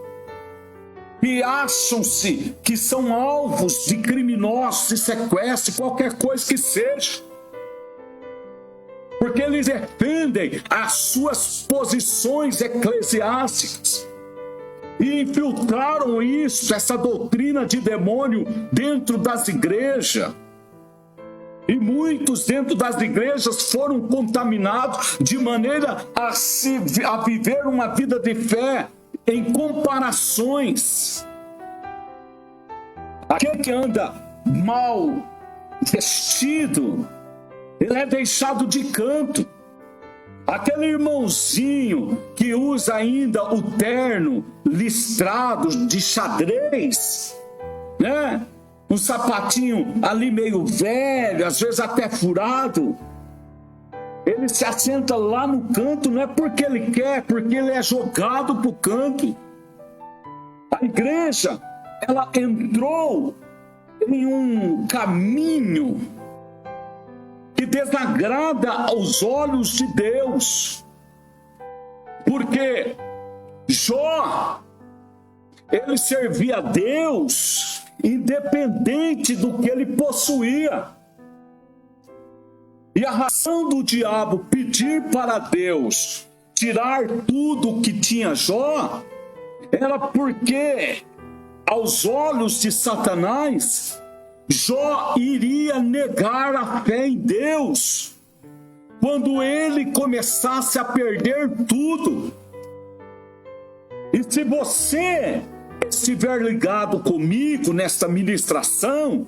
e acham-se que são alvos de criminosos, de sequestro, qualquer coisa que seja. Porque eles defendem as suas posições eclesiásticas. E infiltraram isso, essa doutrina de demônio dentro das igrejas. E muitos dentro das igrejas foram contaminados de maneira a viver uma vida de fé em comparações. Aquele que anda mal vestido, ele é deixado de canto. Aquele irmãozinho que usa ainda o terno listrado de xadrez, né? Um sapatinho ali meio velho, às vezes até furado, ele se assenta lá no canto, não é porque ele quer, porque ele é jogado para o canto. A igreja, ela entrou em um caminho que desagrada aos olhos de Deus. Porque Jó, ele servia a Deus independente do que ele possuía. E a razão do diabo pedir para Deus tirar tudo o que tinha Jó era porque, aos olhos de Satanás, Jó iria negar a fé em Deus quando ele começasse a perder tudo. E se você estiver ligado comigo nesta ministração,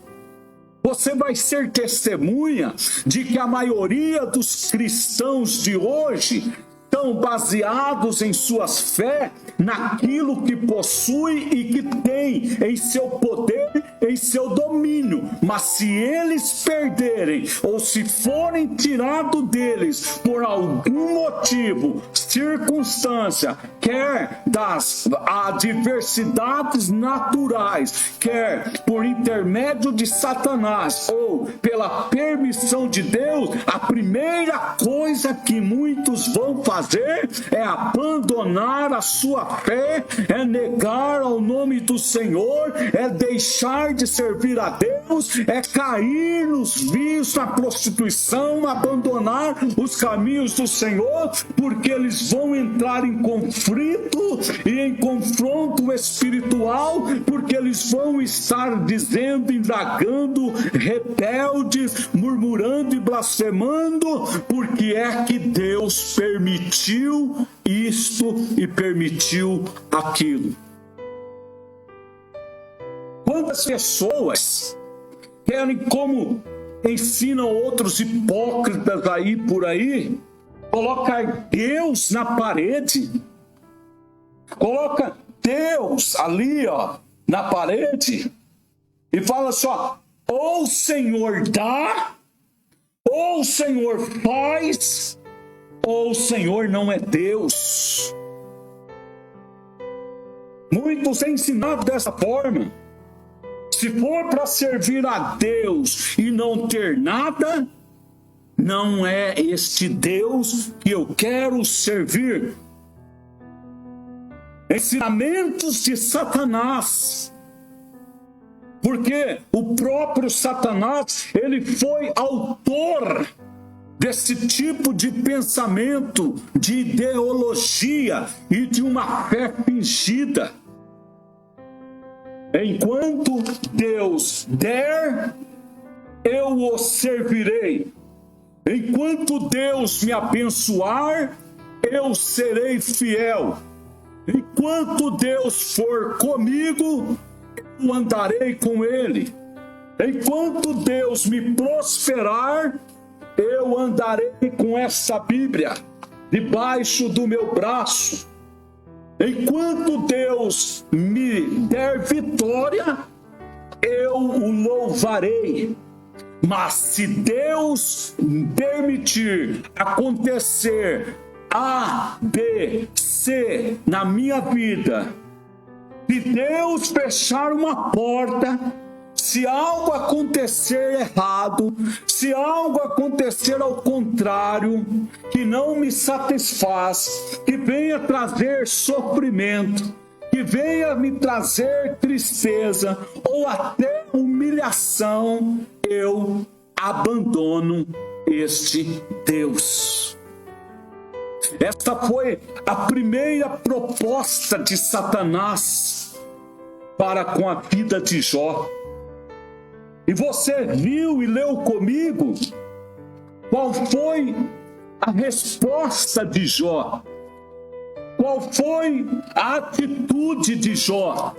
você vai ser testemunha de que a maioria dos cristãos de hoje estão baseados em suas fé naquilo que possui e que tem em seu poder, em seu domínio. Mas se eles perderem ou se forem tirados deles por algum motivo, circunstância, quer das adversidades naturais, quer por intermédio de Satanás ou pela permissão de Deus, a primeira coisa que muitos vão fazer é abandonar a sua fé, é negar ao nome do Senhor, é deixar de servir a Deus, é cair nos vícios, na prostituição, abandonar os caminhos do Senhor, porque eles vão entrar em conflito e em confronto espiritual, porque eles vão estar dizendo, indagando, rebeldes, murmurando e blasfemando, porque é que Deus permitiu isto e permitiu aquilo. Quantas pessoas querem, como ensinam outros hipócritas aí por aí, colocar Deus na parede, coloca Deus ali, na parede, e fala só, ou o Senhor dá, ou o Senhor faz, ou o Senhor não é Deus. Muitos têm ensinado dessa forma. Se for para servir a Deus e não ter nada, não é este Deus que eu quero servir. Ensinamentos de Satanás. Porque o próprio Satanás, ele foi autor desse tipo de pensamento, de ideologia e de uma fé fingida. Enquanto Deus der, eu o servirei. Enquanto Deus me abençoar, eu serei fiel. Enquanto Deus for comigo, eu andarei com Ele. Enquanto Deus me prosperar, eu andarei com essa Bíblia debaixo do meu braço. Enquanto Deus me der vitória, eu o louvarei. Mas se Deus permitir acontecer A, B, C na minha vida, se Deus fechar uma porta, se algo acontecer errado, se algo acontecer ao contrário, que não me satisfaz, que venha trazer sofrimento, que venha me trazer tristeza ou até humilhação, eu abandono este Deus. Esta foi a primeira proposta de Satanás para com a vida de Jó. E você viu e leu comigo qual foi a resposta de Jó? Qual foi a atitude de Jó?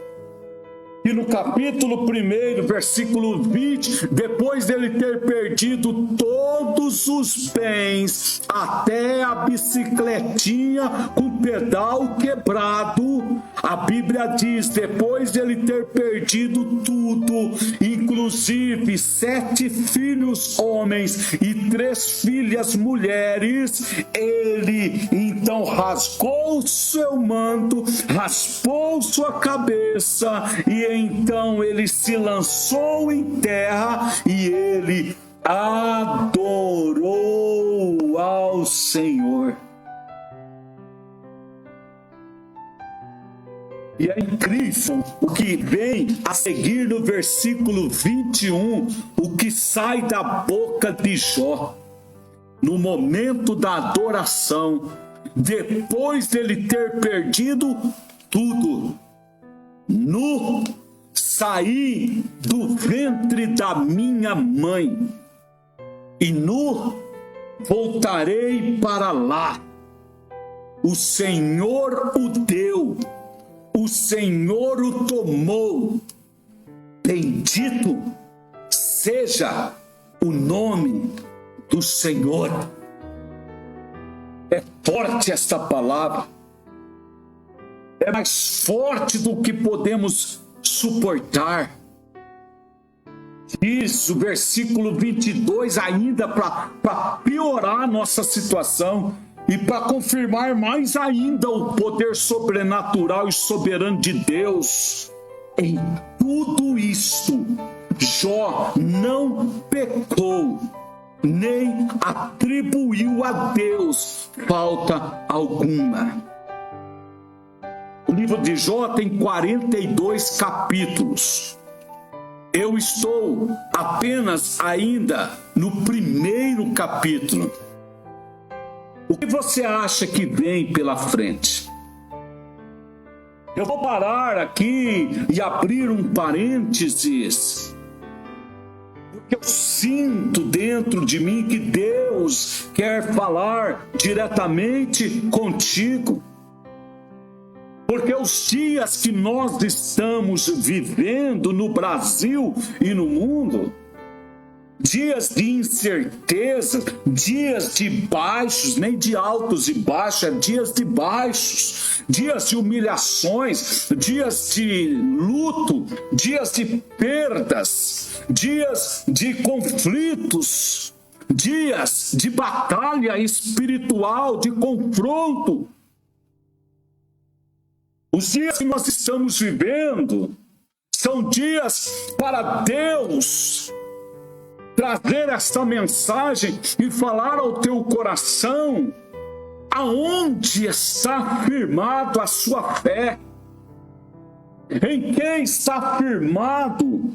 E no capítulo 1, versículo 20, depois dele ter perdido todos os bens, até a bicicletinha com pedal quebrado, a Bíblia diz, depois dele ter perdido tudo, inclusive 7 filhos homens e 3 filhas mulheres, ele então rasgou seu manto, raspou sua cabeça e então ele se lançou em terra e ele adorou ao Senhor. E é incrível o que vem a seguir no versículo 21, o que sai da boca de Jó. No momento da adoração, depois dele ter perdido tudo, nu saí do ventre da minha mãe, e nu voltarei para lá. O Senhor o deu, o Senhor o tomou. Bendito seja o nome do Senhor. É forte esta palavra. É mais forte do que podemos suportar. Diz o versículo 22 ainda para piorar a nossa situação e para confirmar mais ainda o poder sobrenatural e soberano de Deus. Em tudo isto, Jó não pecou, nem atribuiu a Deus falta alguma. O livro de Jó tem 42 capítulos. Eu estou apenas ainda no primeiro capítulo. O que você acha que vem pela frente? Eu vou parar aqui e abrir um parênteses, porque eu sinto dentro de mim que Deus quer falar diretamente contigo. Porque os dias que nós estamos vivendo no Brasil e no mundo, dias de incerteza, dias de baixos, nem de altos e baixos, é dias de baixos, dias de humilhações, dias de luto, dias de perdas, dias de conflitos, dias de batalha espiritual, de confronto. Os dias que nós estamos vivendo são dias para Deus trazer essa mensagem e falar ao teu coração aonde está firmado a sua fé, em quem está firmado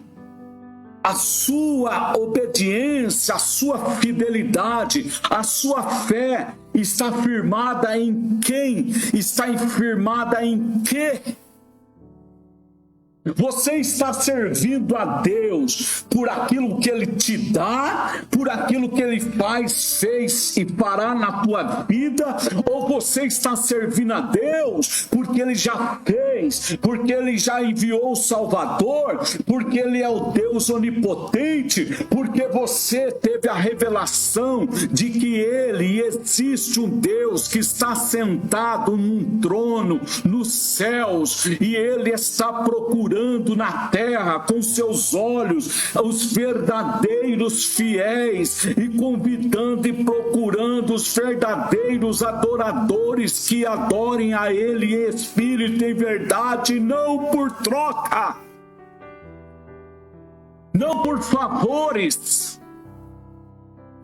a sua obediência, a sua fidelidade, a sua fé está firmada em quem? Está firmada em quê? Você está servindo a Deus por aquilo que Ele te dá, por aquilo que Ele faz, fez e fará na tua vida? Ou você está servindo a Deus porque Ele já fez, porque Ele já enviou o Salvador, porque Ele é o Deus onipotente, porque você teve a revelação de que Ele existe um Deus que está sentado num trono nos céus e Ele está procurando na terra com seus olhos os verdadeiros fiéis e convidando e procurando os verdadeiros adoradores que adorem a Ele em espírito e em verdade, não por troca, não por favores,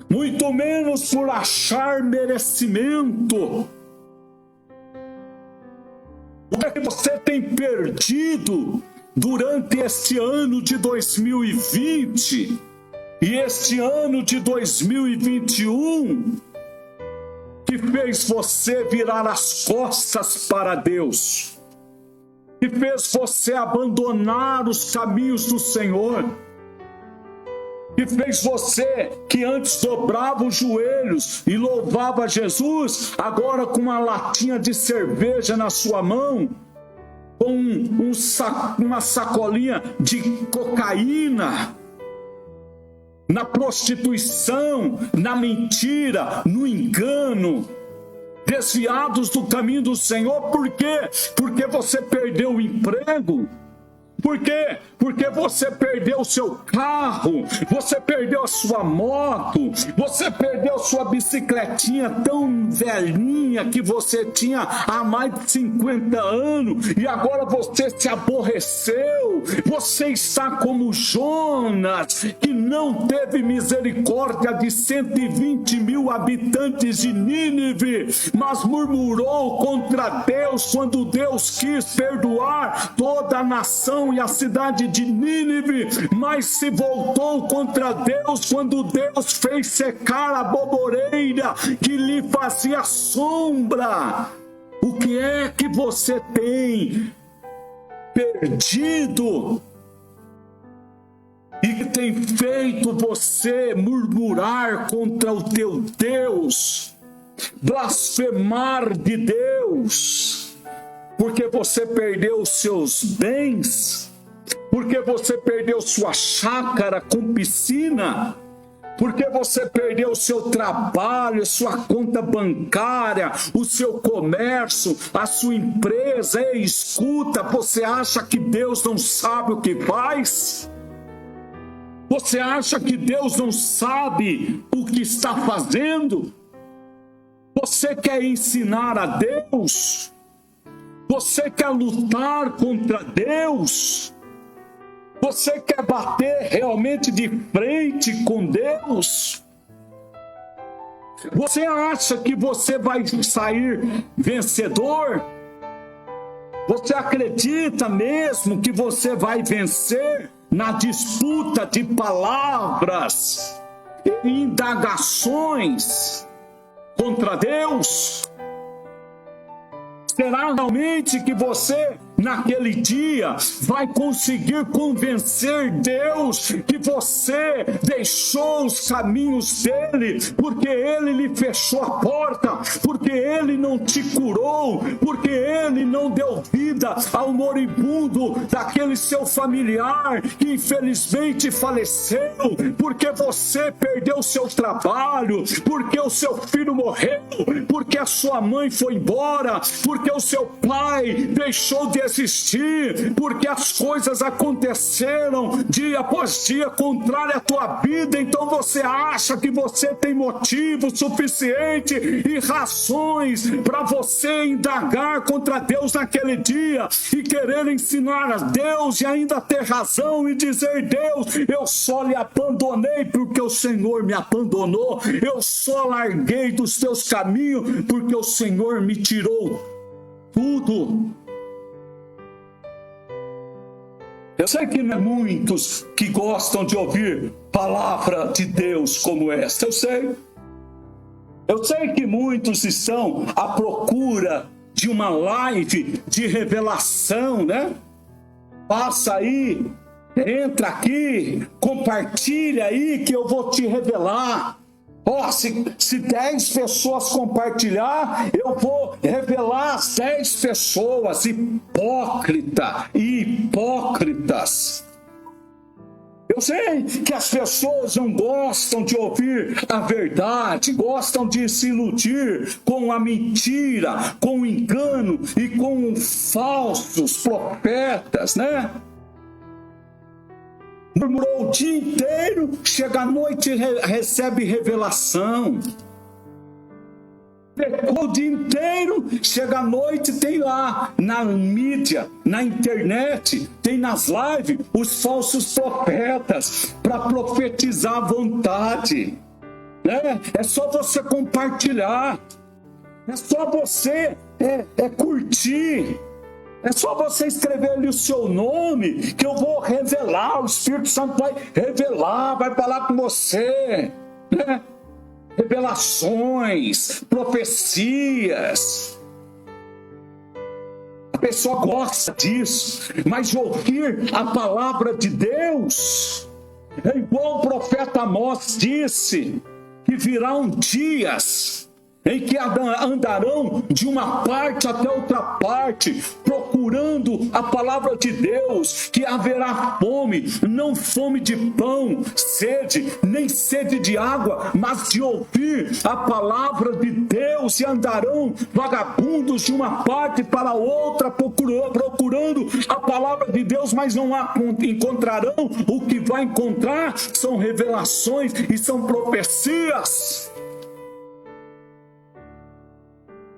muito menos por achar merecimento. O que é que você tem perdido durante este ano de 2020 e este ano de 2021 que fez você virar as costas para Deus, que fez você abandonar os caminhos do Senhor, que fez você que antes dobrava os joelhos e louvava Jesus, agora com uma latinha de cerveja na sua mão, com uma sacolinha de cocaína, na prostituição, na mentira, no engano, desviados do caminho do Senhor. Por quê? Porque você perdeu o emprego, Por quê? Porque você perdeu o seu carro, você perdeu a sua moto, você perdeu a sua bicicletinha tão velhinha que você tinha há mais de 50 anos e agora você se aborreceu. Você está como Jonas, que não teve misericórdia de 120 mil habitantes de Nínive, mas murmurou contra Deus quando Deus quis perdoar toda a nação e a cidade de Nínive, mas se voltou contra Deus quando Deus fez secar a boboreira que lhe fazia sombra. O que é que você tem perdido e que tem feito você murmurar contra o teu Deus, blasfemar de Deus? Porque você perdeu os seus bens, porque você perdeu sua chácara com piscina, porque você perdeu o seu trabalho, sua conta bancária, o seu comércio, a sua empresa. Ei, escuta, você acha que Deus não sabe o que faz? Você acha que Deus não sabe o que está fazendo? Você quer ensinar a Deus? Você quer lutar contra Deus? Você quer bater realmente de frente com Deus? Você acha que você vai sair vencedor? Você acredita mesmo que você vai vencer na disputa de palavras e indagações contra Deus? Será realmente que você, naquele dia, vai conseguir convencer Deus que você deixou os caminhos dele, porque ele lhe fechou a porta, porque ele não te curou, porque ele não deu vida ao moribundo daquele seu familiar que infelizmente faleceu, porque você perdeu seu trabalho, porque o seu filho morreu, porque a sua mãe foi embora, porque o seu pai deixou de existir, porque as coisas aconteceram dia após dia contrário à tua vida. Então você acha que você tem motivo suficiente e razões para você indagar contra Deus naquele dia e querer ensinar a Deus e ainda ter razão e dizer: Deus, eu só lhe abandonei porque o Senhor me abandonou, eu só larguei dos teus caminhos porque o Senhor me tirou tudo. Eu sei que não é muitos que gostam de ouvir palavra de Deus como esta, eu sei. Eu sei que muitos estão à procura de uma live de revelação, né? Passa aí, entra aqui, compartilha aí que eu vou te revelar. Se 10 pessoas compartilhar, eu vou revelar as 10 pessoas. Hipócritas. Eu sei que as pessoas não gostam de ouvir a verdade, gostam de se iludir com a mentira, com o engano e com falsos profetas, né? Murmurou o dia inteiro, chega à noite e recebe revelação. Pecou o dia inteiro, chega à noite, tem lá na mídia, na internet, tem nas lives os falsos profetas para profetizar à vontade. Né? É só você compartilhar, é só você curtir. É só você escrever ali o seu nome, que eu vou revelar, o Espírito Santo vai revelar, vai falar com você, né? Revelações, profecias. A pessoa gosta disso, mas de ouvir a palavra de Deus, é igual o profeta Amós disse, que virão dias em que andarão de uma parte até outra parte, procurando procurando a palavra de Deus, que haverá fome, não fome de pão, sede, nem sede de água, mas de ouvir a palavra de Deus, e andarão vagabundos de uma parte para outra, procurando a palavra de Deus, mas não encontrarão. O que vai encontrar são revelações e são profecias.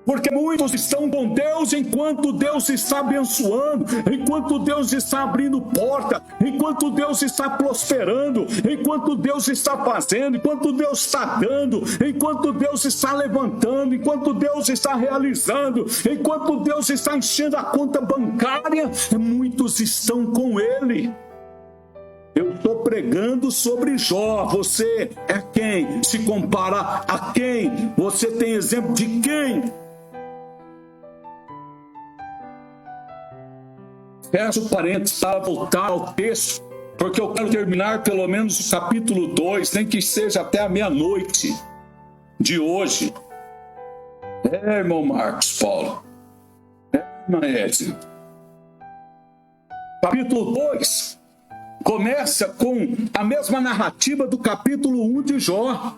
Porque muitos estão com Deus enquanto Deus está abençoando, enquanto Deus está abrindo porta, enquanto Deus está prosperando, enquanto Deus está fazendo, enquanto Deus está dando, enquanto Deus está levantando, enquanto Deus está realizando, enquanto Deus está enchendo a conta bancária, muitos estão com Ele. Eu estou pregando sobre Jó. Você é quem? Se compara a quem? Você tem exemplo de quem? Fecho parênteses para voltar ao texto, porque eu quero terminar pelo menos o capítulo 2, nem que seja até a meia-noite de hoje. Irmão Marcos Paulo, irmã Edna. Capítulo 2 começa com a mesma narrativa do capítulo 1 de Jó.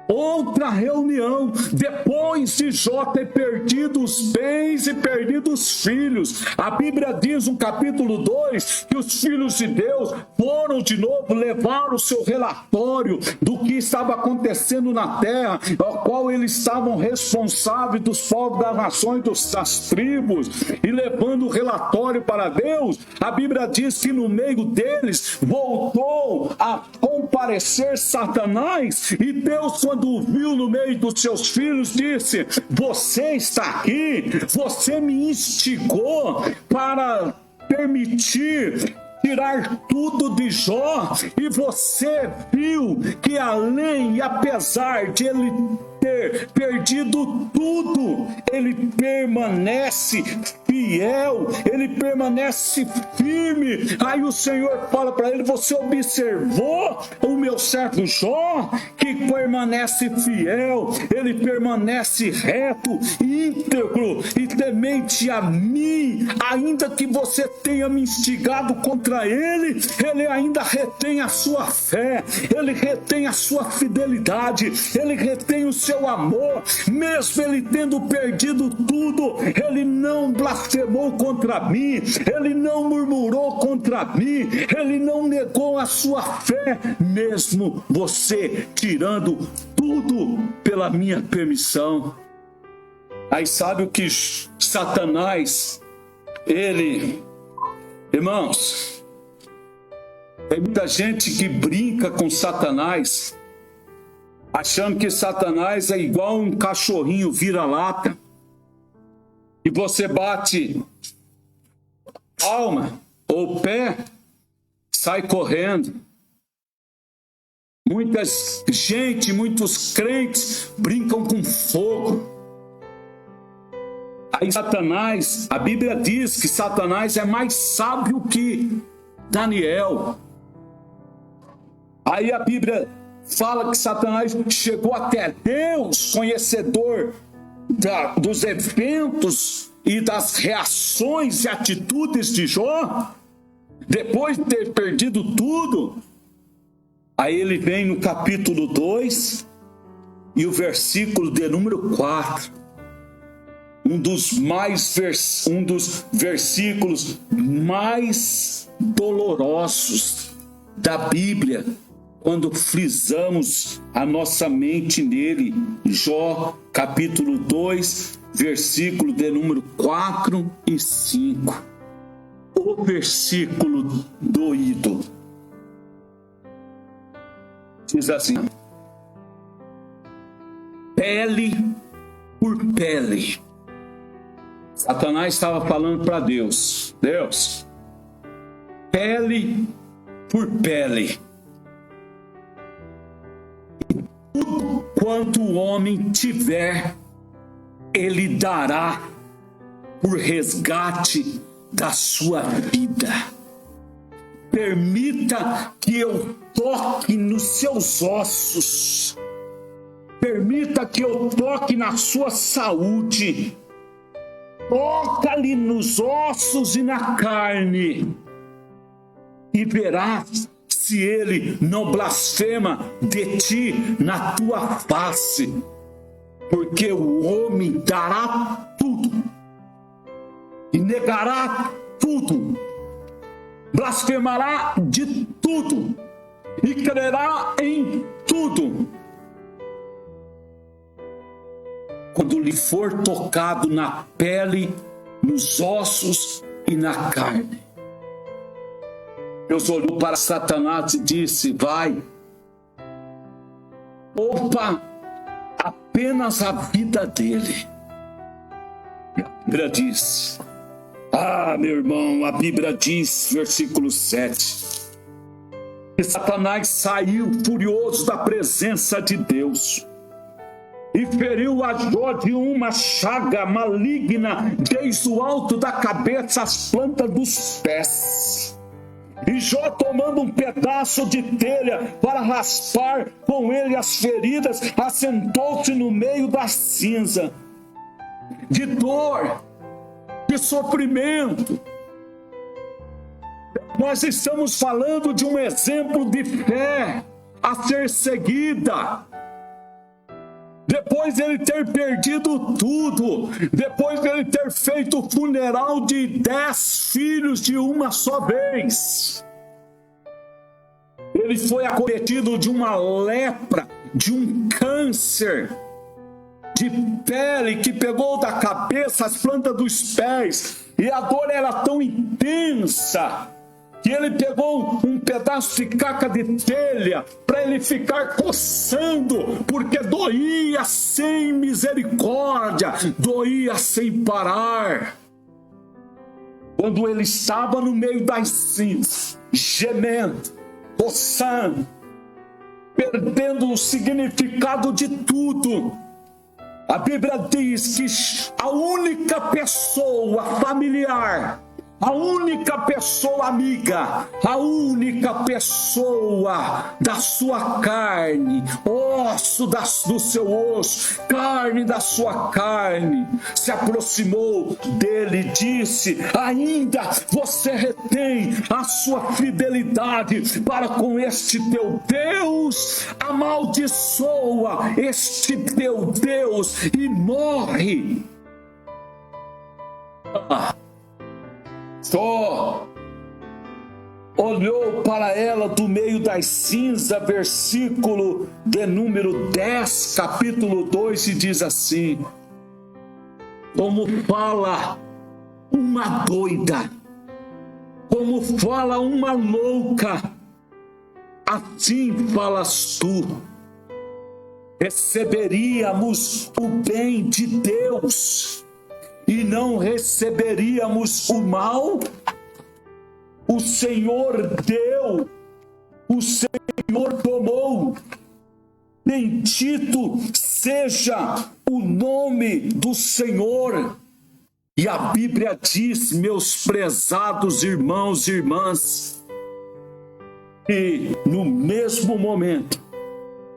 Outra reunião, depois de Jó ter perdido os bens e perdido os filhos. A Bíblia diz no capítulo 2 que os filhos de Deus foram de novo levar o seu relatório do que estava acontecendo na terra, ao qual eles estavam responsáveis dos povos, das nações, das tribos, e levando o relatório para Deus. A Bíblia diz que no meio deles voltou a comparecer Satanás, e Deus, quando o viu no meio dos seus filhos, disse: você está aqui, você me instigou para permitir tirar tudo de Jó, e você viu que além e apesar de ele ter perdido tudo, ele permanece fiel, ele permanece firme. Aí o Senhor fala para ele: você observou o meu servo Jó, que permanece fiel, ele permanece reto, íntegro e temente a mim. Ainda que você tenha me instigado contra ele, ele ainda retém a sua fé, ele retém a sua fidelidade, ele retém o seu amor. Mesmo ele tendo perdido tudo, ele não blasfemou contra mim, ele não murmurou contra mim, ele não negou a sua fé, mesmo você tirando tudo pela minha permissão. Aí sabe o que Satanás, ele, irmãos, tem muita gente que brinca com Satanás, achando que Satanás é igual um cachorrinho vira-lata, e você bate palma ou pé, sai correndo. Muitos crentes brincam com fogo. Aí Satanás, a Bíblia diz que Satanás é mais sábio que Daniel. Aí a Bíblia fala que Satanás chegou até Deus, conhecedor dos eventos e das reações e atitudes de Jó, depois de ter perdido tudo. Aí ele vem no capítulo 2 e o versículo de número 4, um dos versículos mais dolorosos da Bíblia, quando frisamos a nossa mente nele. Jó, capítulo 2, versículo de número 4 e 5. O versículo doído diz assim: pele por pele. Satanás estava falando para Deus: Deus, pele por pele. Tudo quanto o homem tiver, ele dará por resgate da sua vida. Permita que eu toque nos seus ossos. Permita que eu toque na sua saúde. toca-lhe nos ossos e na carne, e verás se ele não blasfema de ti na tua face, porque o homem dará tudo e negará tudo, blasfemará de tudo e crerá em tudo, quando lhe for tocado na pele, nos ossos e na carne. Deus olhou para Satanás e disse: vai, poupa apenas a vida dele. E a Bíblia diz, meu irmão, a Bíblia diz, versículo 7, que Satanás saiu furioso da presença de Deus e feriu a Jó de uma chaga maligna desde o alto da cabeça às plantas dos pés. E Jó, tomando um pedaço de telha para raspar com ele as feridas, assentou-se no meio da cinza, de dor, de sofrimento. Nós estamos falando de um exemplo de fé a ser seguida. Depois de ele ter perdido tudo, depois de ele ter feito o funeral de 10 filhos de uma só vez, ele foi acometido de uma lepra, de um câncer de pele que pegou da cabeça às plantas dos pés, e a dor era tão intensa que ele pegou um pedaço de caca de telha para ele ficar coçando, porque doía sem misericórdia, doía sem parar. Quando ele estava no meio das cinzas, gemendo, coçando, perdendo o significado de tudo, a Bíblia diz que a única pessoa familiar, a única pessoa amiga, a única pessoa da sua carne, osso do seu osso, carne da sua carne, se aproximou dele e disse: ainda você retém a sua fidelidade para com este teu Deus? Amaldiçoa este teu Deus e morre. Só olhou para ela do meio das cinzas, versículo de número 10, capítulo 2, e diz assim: como fala uma doida, como fala uma louca, assim falas tu. Receberíamos o bem de Deus e não receberíamos o mal? O Senhor deu, o Senhor tomou. Bendito seja o nome do Senhor. E a Bíblia diz, meus prezados irmãos e irmãs, que no mesmo momento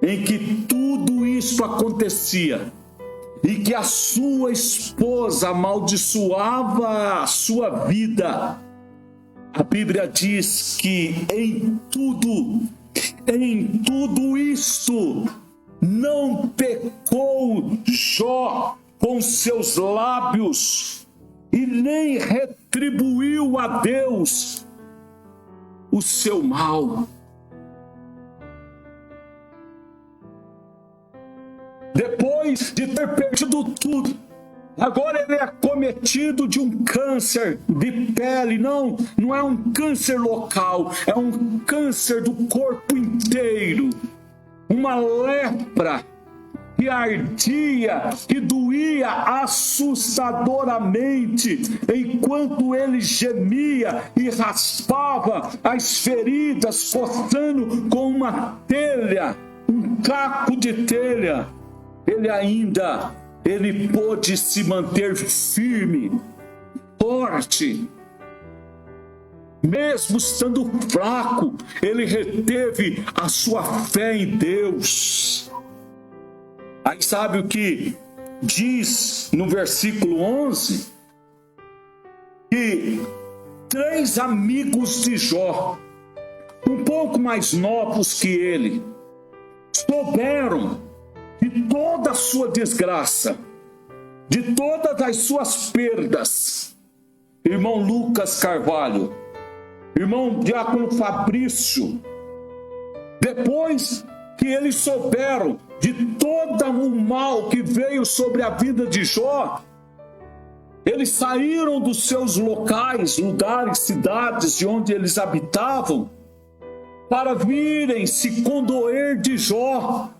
em que tudo isso acontecia, e que a sua esposa amaldiçoava a sua vida, a Bíblia diz que em tudo isso, não pecou Jó com seus lábios e nem retribuiu a Deus o seu mal. Depois de ter perdido tudo, agora ele é acometido de um câncer de pele. Não é um câncer local, é um câncer do corpo inteiro. Uma lepra que ardia, que doía assustadoramente, enquanto ele gemia e raspava as feridas, coçando com uma telha, um caco de telha. Ele pôde se manter firme, forte. Mesmo estando fraco, ele reteve a sua fé em Deus. Aí sabe o que diz no versículo 11? que 3 amigos de Jó, um pouco mais novos que ele, souberam de toda a sua desgraça, de todas as suas perdas. Irmão Lucas Carvalho, irmão Diácono Fabrício, depois que eles souberam de todo o mal que veio sobre a vida de Jó, eles saíram dos seus locais, lugares, cidades de onde eles habitavam, para virem se condoer de Jó.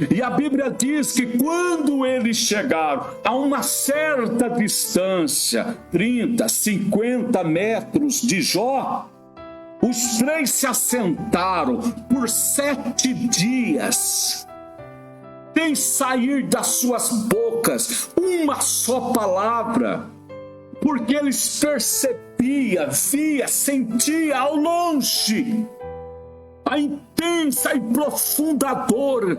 E a Bíblia diz que quando eles chegaram a uma certa distância, 30, 50 metros de Jó, os 3 se assentaram por 7 dias, sem sair das suas bocas uma só palavra, porque eles percebiam, via, sentia ao longe a intensa e profunda dor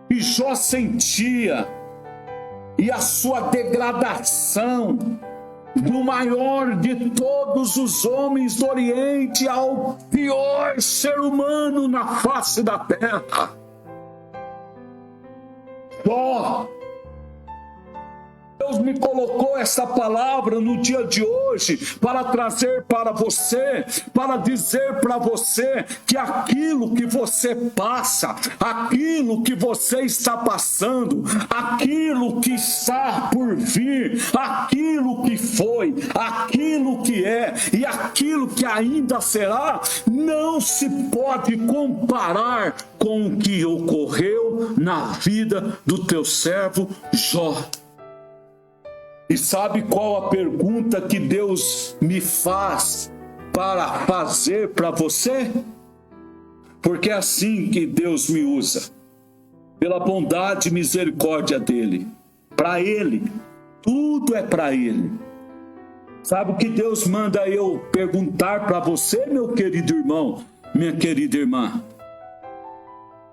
que Jó sentia e a sua degradação do maior de todos os homens do Oriente ao pior ser humano na face da terra. Jó, Deus me colocou essa palavra no dia de hoje para trazer para você, para dizer para você que aquilo que você passa, aquilo que você está passando, aquilo que está por vir, aquilo que foi, aquilo que é e aquilo que ainda será, não se pode comparar com o que ocorreu na vida do teu servo Jó. E sabe qual a pergunta que Deus me faz para fazer para você? Porque é assim que Deus me usa, pela bondade e misericórdia dEle. Para Ele, tudo é para Ele. Sabe o que Deus manda eu perguntar para você, meu querido irmão, minha querida irmã?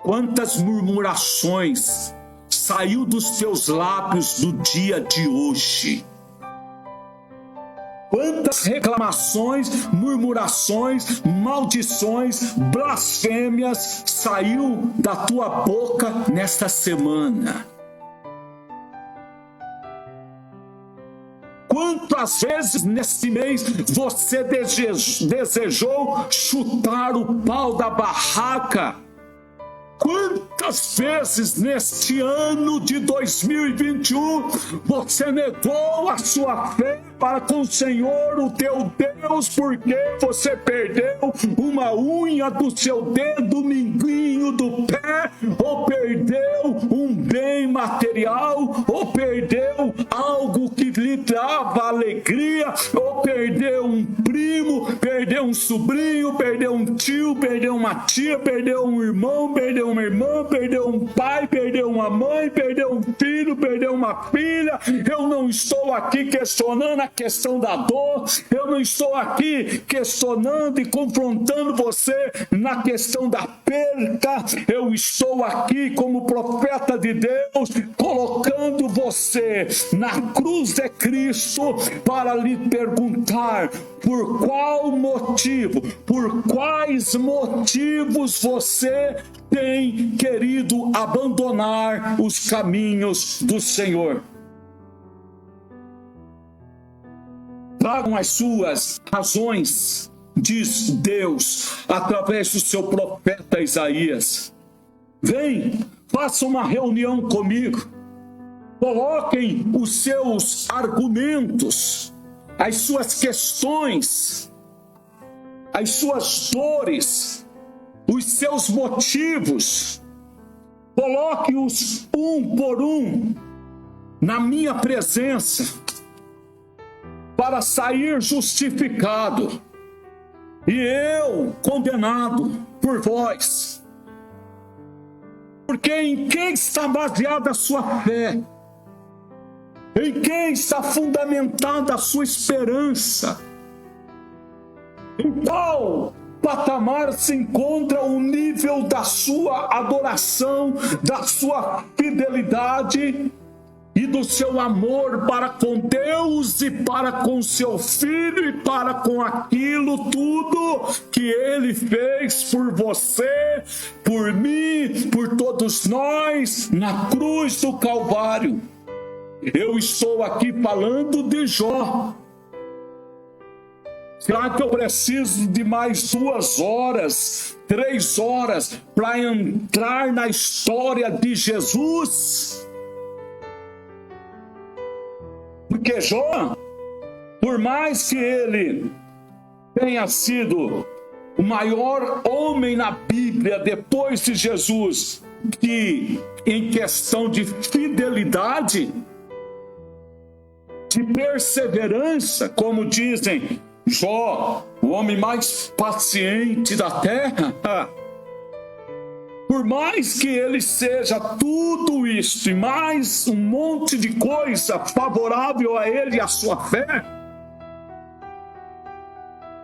Quantas murmurações saiu dos teus lábios no dia de hoje? Quantas reclamações, murmurações, maldições, blasfêmias saiu da tua boca nesta semana? Quantas vezes neste mês você desejou chutar o pau da barraca? Quantas vezes neste ano de 2021 você negou a sua fé para com o Senhor, o teu Deus, porque você perdeu uma unha do seu dedo mindinho do pé, ou perdeu um bem material, ou perdeu algo que lhe dava alegria, ou perdeu um primo, perdeu um sobrinho, perdeu um tio, perdeu uma tia, perdeu um irmão, perdeu uma irmã, perdeu um pai, perdeu uma mãe, perdeu um filho, perdeu uma filha. Eu não estou aqui questionando a questão da dor, eu não estou aqui questionando e confrontando você na questão da perca. Eu estou aqui como profeta de Deus, colocando você na cruz de Cristo para lhe perguntar por qual motivo, por quais motivos você tem querido abandonar os caminhos do Senhor. Tragam as suas razões, diz Deus, através do seu profeta Isaías. Vem, faça uma reunião comigo. Coloquem os seus argumentos, as suas questões, as suas dores, os seus motivos. Coloque-os um por um na minha presença, para sair justificado e eu condenado por vós. Porque em quem está baseada a sua fé? Em quem está fundamentada a sua esperança? Em qual patamar se encontra o nível da sua adoração, da sua fidelidade? e do seu amor para com Deus e para com seu Filho e para com aquilo tudo que Ele fez por você, por mim, por todos nós, na cruz do Calvário. Eu estou aqui falando de Jó. Será que eu preciso de mais 2 horas, 3 horas para entrar na história de Jesus? Porque Jó, por mais que ele tenha sido o maior homem na Bíblia depois de Jesus, que em questão de fidelidade, de perseverança, como dizem, Jó, o homem mais paciente da terra, por mais que ele seja tudo isso e mais um monte de coisa favorável a ele e à sua fé,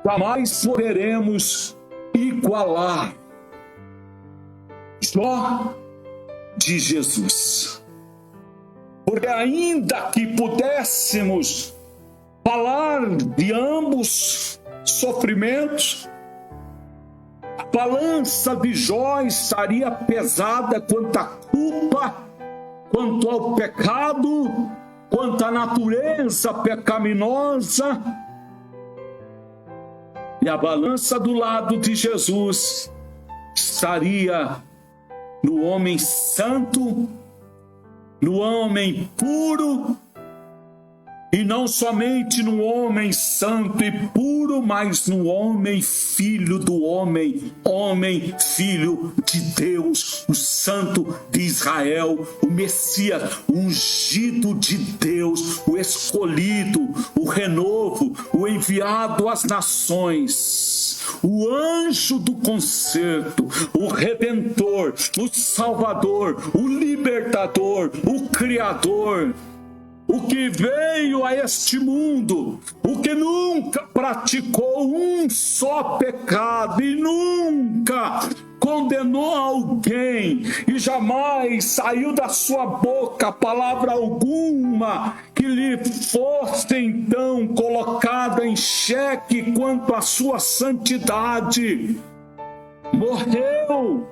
jamais poderemos igualar Jó de Jesus. Porque ainda que pudéssemos falar de ambos sofrimentos, a balança de Jó estaria pesada quanto à culpa, quanto ao pecado, quanto à natureza pecaminosa. E a balança do lado de Jesus estaria no homem santo, no homem puro, e não somente no homem santo e puro, mas no homem filho do homem, homem filho de Deus, o santo de Israel, o Messias, o ungido de Deus, o escolhido, o renovo, o enviado às nações, o anjo do concerto, o redentor, o salvador, o libertador, o criador, o que veio a este mundo, o que nunca praticou um só pecado e nunca condenou alguém, e jamais saiu da sua boca palavra alguma que lhe fosse então colocada em xeque quanto à sua santidade. Morreu,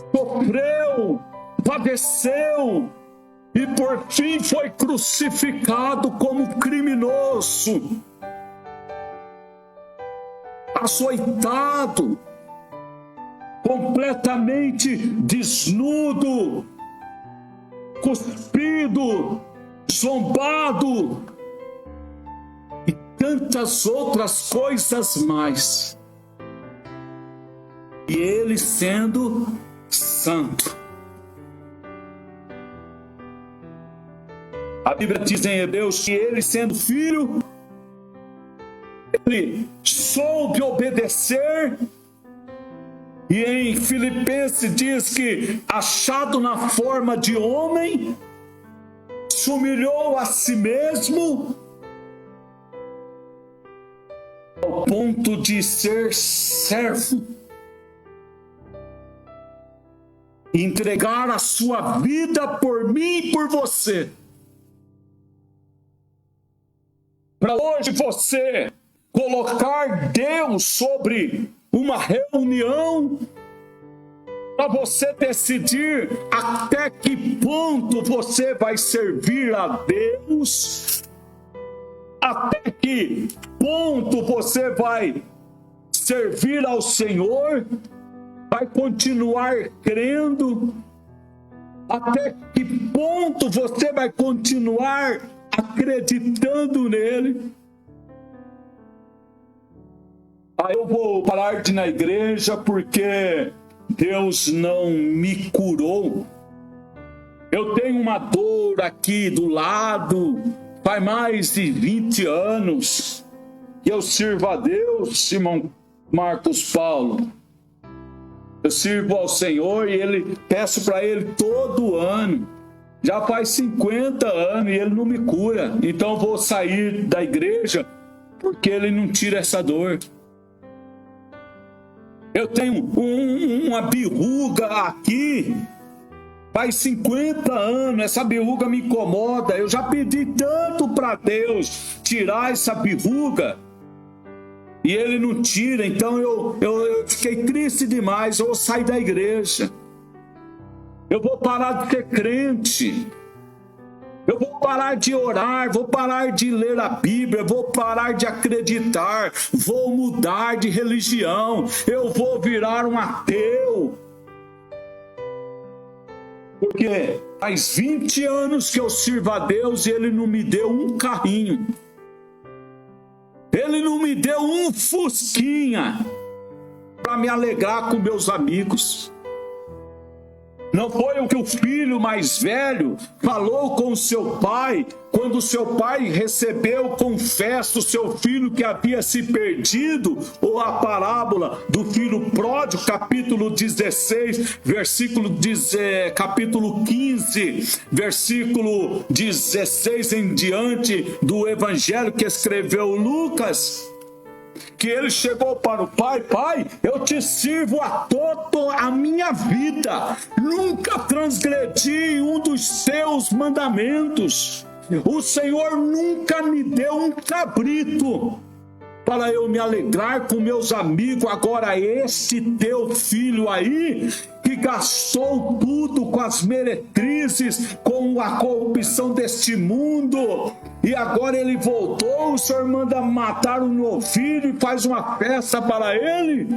sofreu, padeceu, e por fim foi crucificado como criminoso, açoitado, completamente desnudo, cuspido, zombado e tantas outras coisas mais. E ele sendo santo. A Bíblia diz em Hebreus que ele, sendo filho, ele soube obedecer. E em Filipenses diz que, achado na forma de homem, se humilhou a si mesmo, ao ponto de ser servo, e entregar a sua vida por mim e por você. Para hoje você colocar Deus sobre uma reunião, para você decidir até que ponto você vai servir a Deus, até que ponto você vai servir ao Senhor, vai continuar crendo, até que ponto você vai continuar acreditando nele. Aí eu vou parar de ir na igreja porque Deus não me curou. Eu tenho uma dor aqui do lado, faz mais de 20 anos que eu sirvo a Deus, irmão Marcos Paulo. Eu sirvo ao Senhor e peço para Ele todo ano. Já faz 50 anos e Ele não me cura. Então eu vou sair da igreja porque Ele não tira essa dor. Eu tenho uma birruga aqui Faz 50 anos, essa verruga me incomoda. Eu já pedi tanto para Deus tirar essa verruga e Ele não tira. Então eu fiquei triste demais. Eu vou sair da igreja. Eu vou parar de ser crente. Eu vou parar de orar, vou parar de ler a Bíblia, vou parar de acreditar, vou mudar de religião, eu vou virar um ateu. Porque faz 20 anos que eu sirvo a Deus e Ele não me deu um carrinho. Ele não me deu um fusquinha para me alegrar com meus amigos. Não foi o que o filho mais velho falou com o seu pai, quando o seu pai recebeu com festa o seu filho que havia se perdido, ou a parábola do filho pródigo, capítulo 16, capítulo 15, versículo 16 em diante do evangelho que escreveu Lucas, que ele chegou para o pai: pai, eu te sirvo a toda a minha vida, nunca transgredi um dos teus mandamentos, o Senhor nunca me deu um cabrito para eu me alegrar com meus amigos. Agora este teu filho aí, que gastou tudo com as meretrizes, com a corrupção deste mundo, e agora ele voltou, o Senhor manda matar o meu filho e faz uma festa para ele?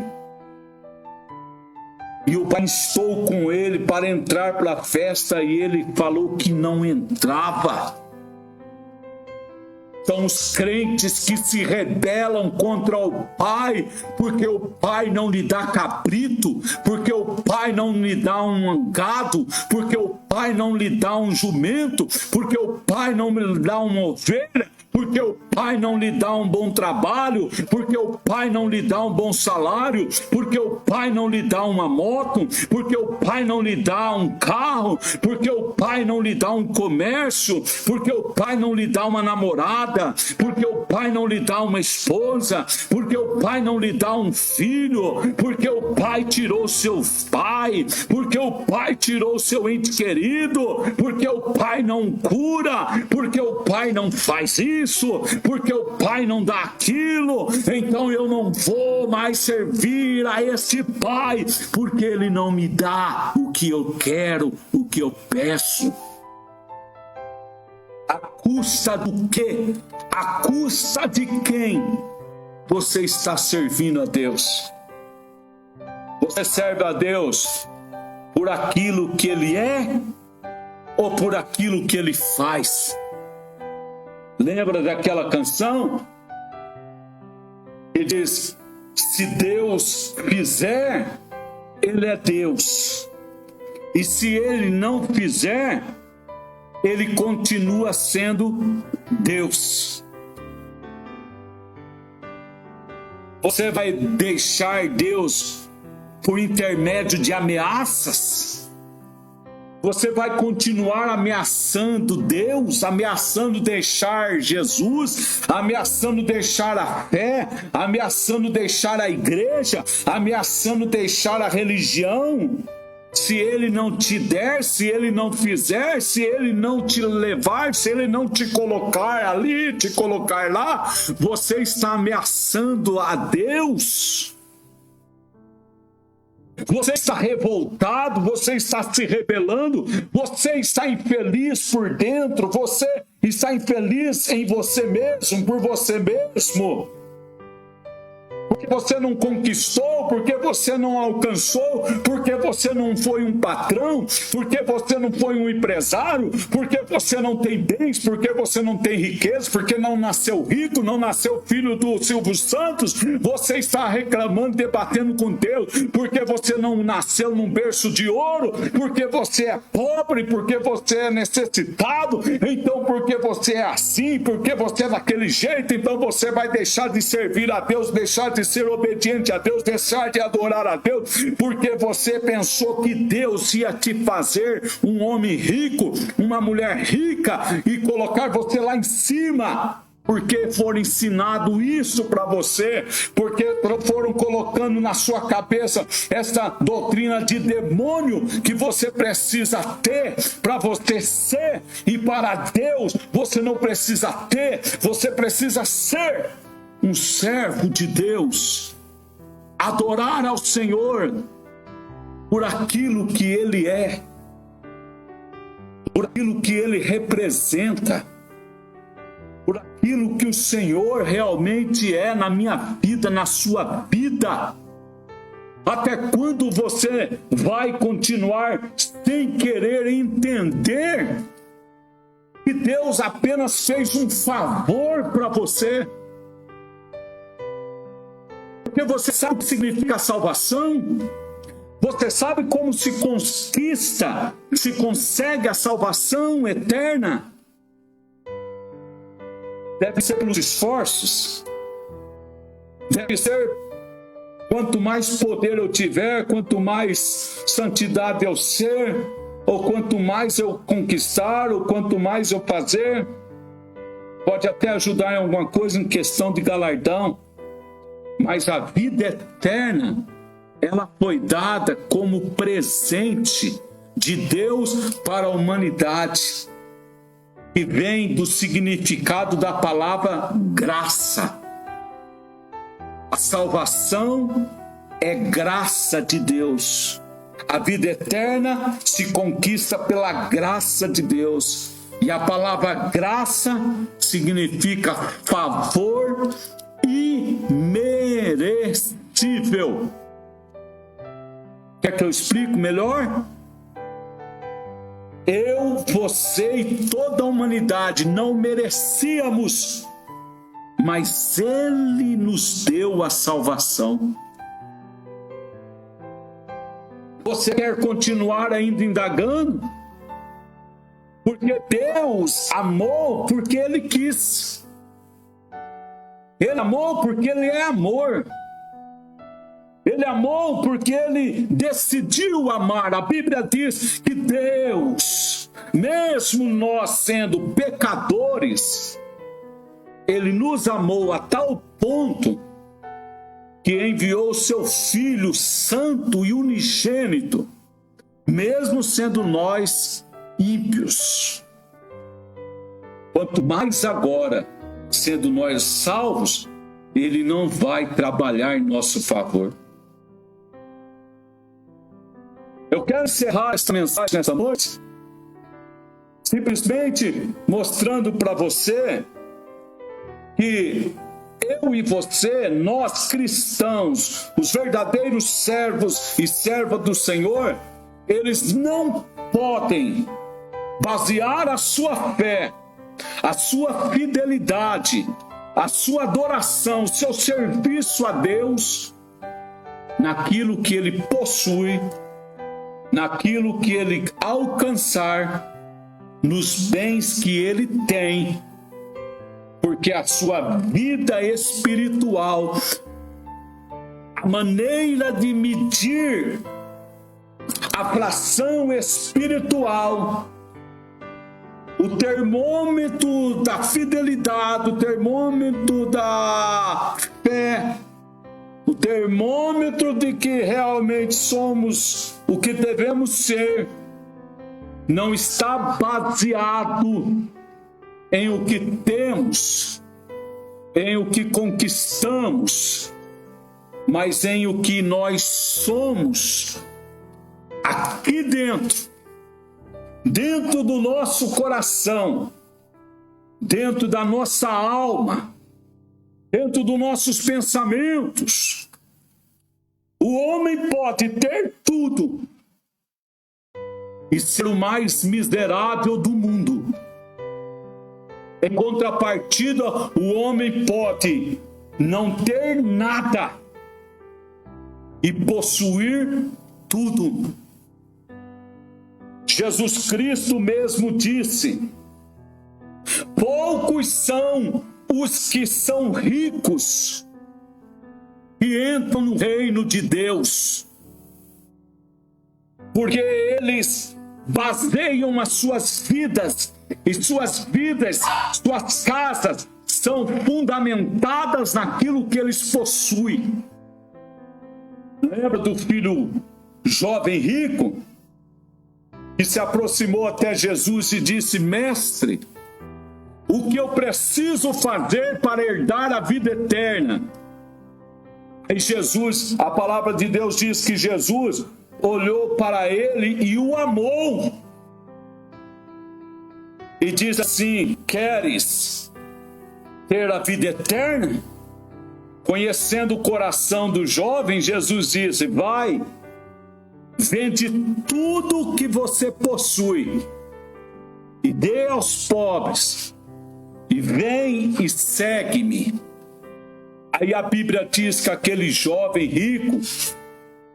E o pai instou com ele para entrar para a festa e ele falou que não entrava. São os crentes que se rebelam contra o pai, porque o pai não lhe dá cabrito, porque o pai não lhe dá um gado, porque o pai não lhe dá um jumento, porque o pai não lhe dá uma ovelha, porque o pai não lhe dá um bom trabalho, porque o pai não lhe dá um bom salário, porque o pai não lhe dá uma moto, porque o pai não lhe dá um carro, porque o pai não lhe dá um comércio, porque o pai não lhe dá uma namorada, porque o pai não lhe dá uma esposa, porque o pai não lhe dá um filho, porque o pai tirou seu pai, porque o pai tirou seu ente querido, porque o pai não cura, porque o pai não faz isso, porque o pai não dá aquilo. Então eu não vou mais servir a este pai, porque ele não me dá o que eu quero, o que eu peço. A custa do quê? A custa de quem você está servindo a Deus? Você serve a Deus por aquilo que Ele é ou por aquilo que Ele faz? Lembra daquela canção? Que diz: se Deus fizer, Ele é Deus. E se Ele não fizer, Ele continua sendo Deus. Você vai deixar Deus por intermédio de ameaças? Você vai continuar ameaçando Deus, ameaçando deixar Jesus, ameaçando deixar a fé, ameaçando deixar a igreja, ameaçando deixar a religião? Se Ele não te der, se Ele não fizer, se Ele não te levar, se Ele não te colocar ali, te colocar lá, você está ameaçando a Deus. Você está revoltado, você está se rebelando, você está infeliz por dentro, você está infeliz em você mesmo, por você mesmo. Porque você não conquistou, porque você não alcançou, porque você não foi um patrão, porque você não foi um empresário, porque você não tem bens, porque você não tem riqueza, porque não nasceu rico, não nasceu filho do Silvio Santos. Você está reclamando, debatendo com Deus, porque você não nasceu num berço de ouro, porque você é pobre, porque você é necessitado, então porque você é assim, porque você é daquele jeito, então você vai deixar de servir a Deus, deixar de ser obediente a Deus, deixar de adorar a Deus, porque você pensou que Deus ia te fazer um homem rico, uma mulher rica, e colocar você lá em cima, porque foram ensinado isso para você, porque foram colocando na sua cabeça essa doutrina de demônio que você precisa ter para você ser, e para Deus você não precisa ter, você precisa ser um servo de Deus, adorar ao Senhor por aquilo que Ele é, por aquilo que Ele representa, por aquilo que o Senhor realmente é na minha vida, na sua vida. Até quando você vai continuar sem querer entender que Deus apenas fez um favor para você? Porque você sabe o que significa salvação? Você sabe como se conquista, se consegue a salvação eterna? Deve ser pelos esforços. Deve ser quanto mais poder eu tiver, quanto mais santidade eu ser, ou quanto mais eu conquistar, ou quanto mais eu fazer. Pode até ajudar em alguma coisa em questão de galardão, mas a vida eterna, ela foi dada como presente de Deus para a humanidade, que vem do significado da palavra graça. A salvação é graça de Deus. A vida eterna se conquista pela graça de Deus. E a palavra graça significa favor imerecível. Quer que eu explique melhor? Eu, você e toda a humanidade não merecíamos, mas Ele nos deu a salvação. Você quer continuar ainda indagando? Porque Deus amou porque Ele quis. Ele amou porque Ele é amor. Ele amou porque Ele decidiu amar. A Bíblia diz que Deus, mesmo nós sendo pecadores, Ele nos amou a tal ponto que enviou o Seu Filho Santo e unigênito, mesmo sendo nós ímpios. Quanto mais agora, sendo nós salvos, Ele não vai trabalhar em nosso favor. Eu quero encerrar esta mensagem nessa noite simplesmente mostrando para você que eu e você, nós cristãos, os verdadeiros servos e servas do Senhor, eles não podem basear a sua fé, a sua fidelidade, a sua adoração, o seu serviço a Deus naquilo que ele possui, naquilo que ele alcançar, nos bens que ele tem, porque a sua vida espiritual, a maneira de medir a fração espiritual, o termômetro da fidelidade, o termômetro da fé, o termômetro de que realmente somos o que devemos ser, não está baseado em o que temos, em o que conquistamos, mas em o que nós somos aqui dentro do nosso coração, dentro da nossa alma, dentro dos nossos pensamentos. O homem pode ter tudo e ser o mais miserável do mundo. Em contrapartida, o homem pode não ter nada e possuir tudo. Jesus Cristo mesmo disse: poucos são os que são ricos que entram no reino de Deus, porque eles baseiam as suas vidas, suas casas, são fundamentadas naquilo que eles possuem. Lembra do filho jovem rico que se aproximou até Jesus e disse: Mestre, o que eu preciso fazer para herdar a vida eterna? E Jesus, a palavra de Deus diz que Jesus olhou para ele e o amou. E diz assim: queres ter a vida eterna? Conhecendo o coração do jovem, Jesus disse: vai, vende tudo o que você possui e dê aos pobres, e vem e segue-me. Aí a Bíblia diz que aquele jovem rico,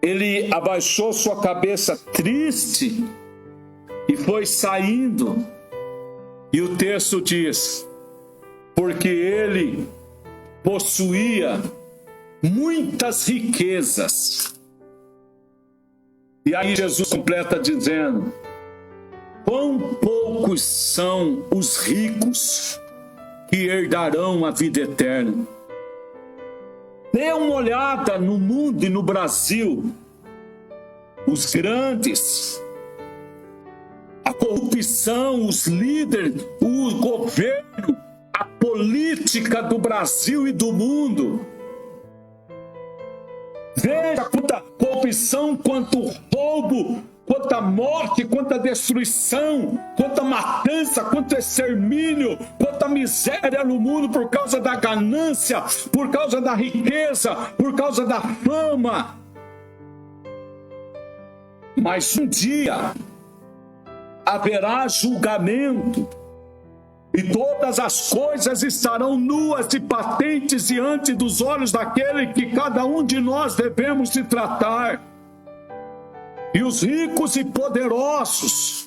ele abaixou sua cabeça triste e foi saindo. E o texto diz: porque ele possuía muitas riquezas. E aí Jesus completa dizendo: quão poucos são os ricos que herdarão a vida eterna. Dê uma olhada no mundo e no Brasil. Os grandes, a corrupção, os líderes, o governo, a política do Brasil e do mundo. Veja quanta corrupção, quanto roubo, quanta morte, quanta destruição, quanta matança, quanto extermínio, quanta miséria no mundo por causa da ganância, por causa da riqueza, por causa da fama. Mas um dia haverá julgamento e todas as coisas estarão nuas e patentes diante dos olhos daquele que cada um de nós devemos se tratar. E os ricos e poderosos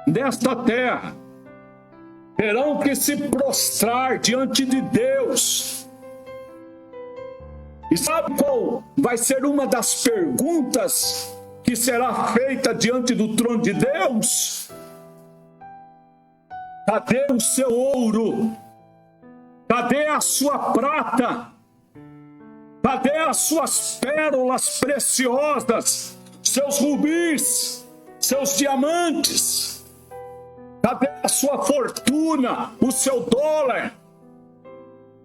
desta terra terão que se prostrar diante de Deus. E sabe qual vai ser uma das perguntas que será feita diante do trono de Deus? Cadê o seu ouro? Cadê a sua prata? Cadê as suas pérolas preciosas? Seus rubis, seus diamantes? Cadê a sua fortuna, o seu dólar?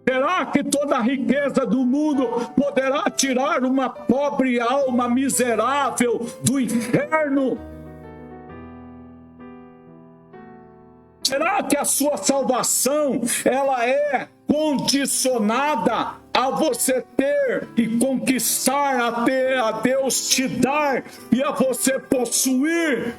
Será que toda a riqueza do mundo poderá tirar uma pobre alma miserável do inferno? Será que a sua salvação, ela é condicionada a você ter e conquistar, a Deus te dar e a você possuir?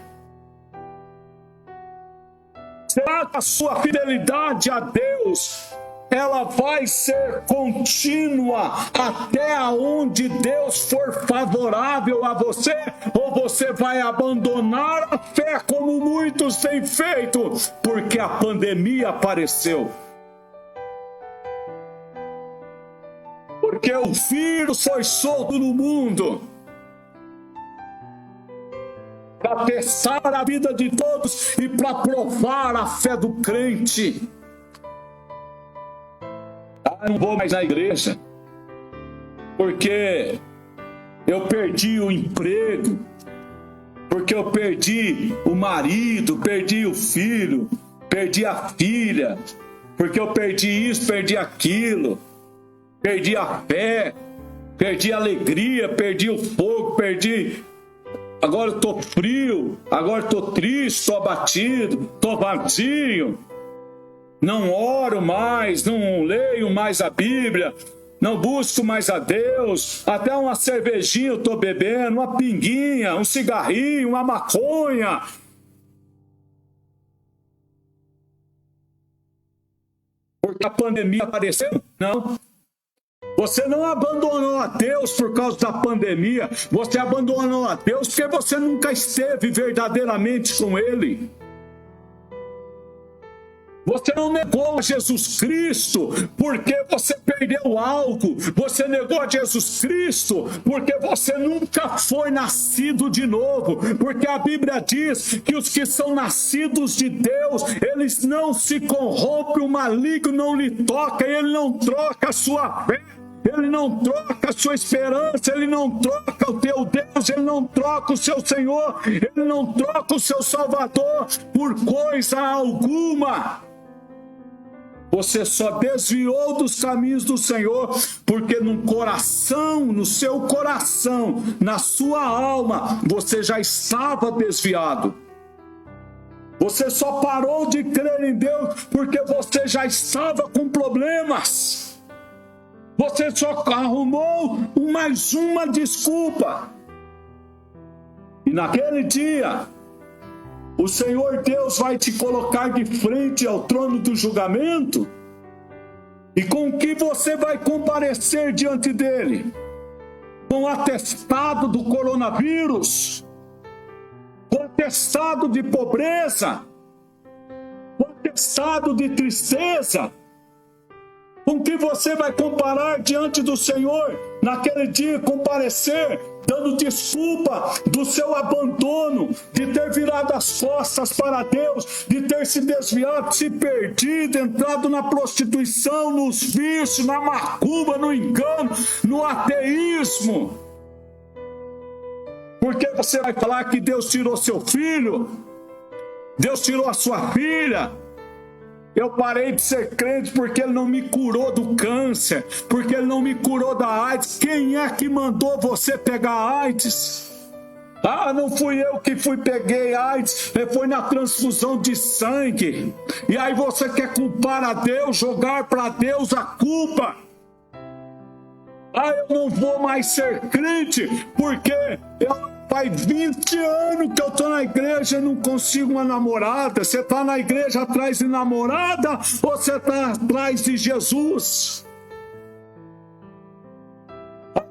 Será que a sua fidelidade a Deus, ela vai ser contínua até onde Deus for favorável a você? Ou você vai abandonar a fé como muitos têm feito, porque a pandemia apareceu? Porque o vírus foi solto no mundo para testar a vida de todos e para provar a fé do crente. Não vou mais à igreja porque eu perdi o emprego, porque eu perdi o marido, perdi o filho, perdi a filha, porque eu perdi isso, perdi aquilo, perdi a fé, perdi a alegria, perdi o fogo, agora eu estou frio, agora estou triste, estou abatido, estou vazio. Não oro mais, não leio mais a Bíblia, não busco mais a Deus, até uma cervejinha eu estou bebendo, uma pinguinha, um cigarrinho, uma maconha. Porque a pandemia apareceu? Não. Você não abandonou a Deus por causa da pandemia, você abandonou a Deus porque você nunca esteve verdadeiramente com Ele. Você não negou a Jesus Cristo porque você perdeu algo. Você negou a Jesus Cristo porque você nunca foi nascido de novo. Porque a Bíblia diz que os que são nascidos de Deus, eles não se corrompem, o maligno não lhe toca, ele não troca a sua fé. Ele não troca a sua esperança, ele não troca o teu Deus, ele não troca o seu Senhor, ele não troca o seu Salvador por coisa alguma. Você só desviou dos caminhos do Senhor porque no coração, no seu coração, na sua alma, você já estava desviado. Você só parou de crer em Deus porque você já estava com problemas. Você só arrumou mais uma desculpa. E naquele dia, o Senhor Deus vai te colocar de frente ao trono do julgamento. E com que você vai comparecer diante dele? Com o atestado do coronavírus? Com o atestado de pobreza? Com o atestado de tristeza? Com que você vai comparar diante do Senhor naquele dia, comparecer, dando desculpa do seu abandono, de ter virado as costas para Deus, de ter se desviado, se perdido, entrado na prostituição, nos vícios, na macumba, no engano, no ateísmo. Porque você vai falar que Deus tirou seu filho, Deus tirou a sua filha. Eu parei de ser crente porque Ele não me curou do câncer, porque Ele não me curou da AIDS. Quem é que mandou você pegar AIDS? Ah, não fui eu que peguei AIDS, foi na transfusão de sangue. E aí você quer culpar a Deus, jogar para Deus a culpa. Ah, eu não vou mais ser crente porque faz 20 anos que eu estou na igreja e não consigo uma namorada. Você está na igreja atrás de namorada ou você está atrás de Jesus?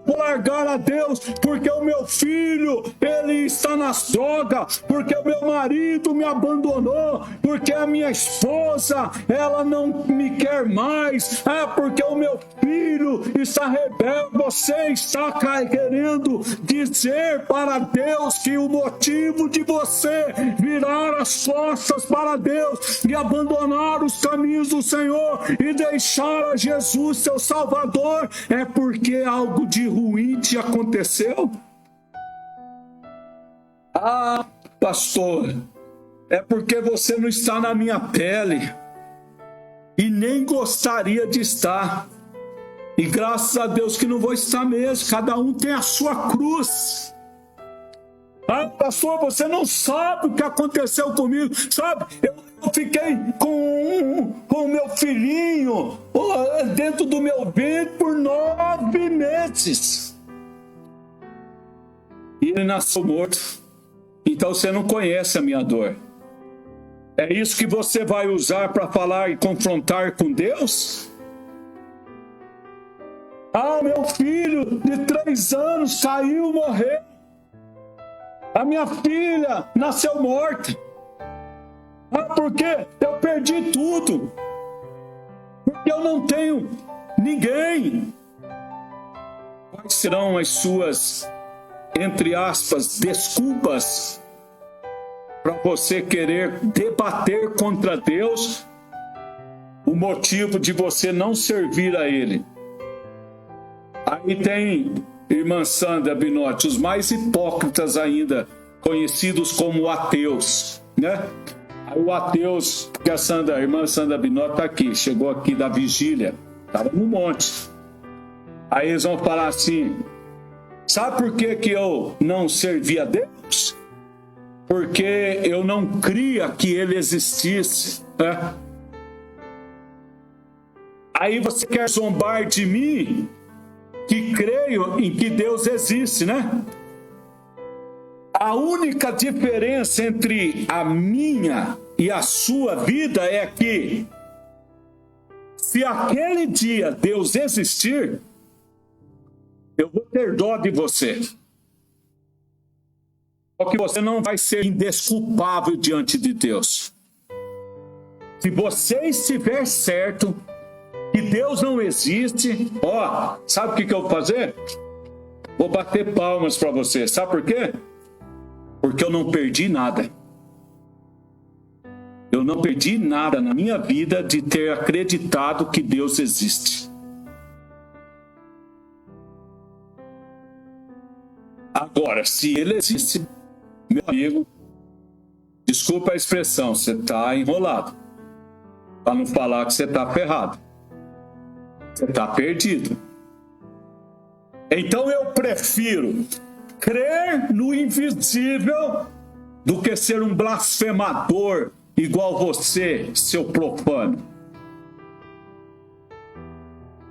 Vou largar a Deus porque o meu filho, ele está nas drogas, porque o meu marido me abandonou, porque a minha esposa, ela não me quer mais, porque o meu filho está rebelde. Você está querendo dizer para Deus que o motivo de você virar as costas para Deus e abandonar os caminhos do Senhor e deixar a Jesus, seu Salvador, é porque algo de ruim te aconteceu? Ah, pastor, é porque você não está na minha pele e nem gostaria de estar. E graças a Deus que não vou estar mesmo. Cada um tem a sua cruz. Ah, pastor, você não sabe o que aconteceu comigo. Sabe, eu fiquei com o meu filhinho dentro do meu ventre por 9 meses. E ele nasceu morto. Então você não conhece a minha dor. É isso que você vai usar para falar e confrontar com Deus? Ah, meu filho de 3 anos caiu, morreu. A minha filha nasceu morta. Ah, porque eu perdi tudo. Porque eu não tenho ninguém. Quais serão as suas, entre aspas, desculpas para você querer debater contra Deus o motivo de você não servir a Ele? Aí tem, irmã Sandra Binotti, os mais hipócritas ainda, conhecidos como ateus, né? Aí o ateus, que a irmã Sandra Binotti está aqui, chegou aqui da vigília, estava no monte. Aí eles vão falar assim, sabe por que eu não servi a Deus? Porque eu não cria que Ele existisse, né? Aí você quer zombar de mim, que creio em que Deus existe, né? A única diferença entre a minha e a sua vida é que, se aquele dia Deus existir, eu vou ter dó de você. Só que você não vai ser indesculpável diante de Deus. Se você estiver certo que Deus não existe, ó, sabe o que eu vou fazer? Vou bater palmas para você. Sabe por quê? Porque eu não perdi nada. Eu não perdi nada na minha vida de ter acreditado que Deus existe. Agora, se Ele existe, meu amigo, desculpa a expressão, você está enrolado. Para não falar que você está ferrado. Você está perdido. Então eu prefiro crer no invisível do que ser um blasfemador igual você, seu profano.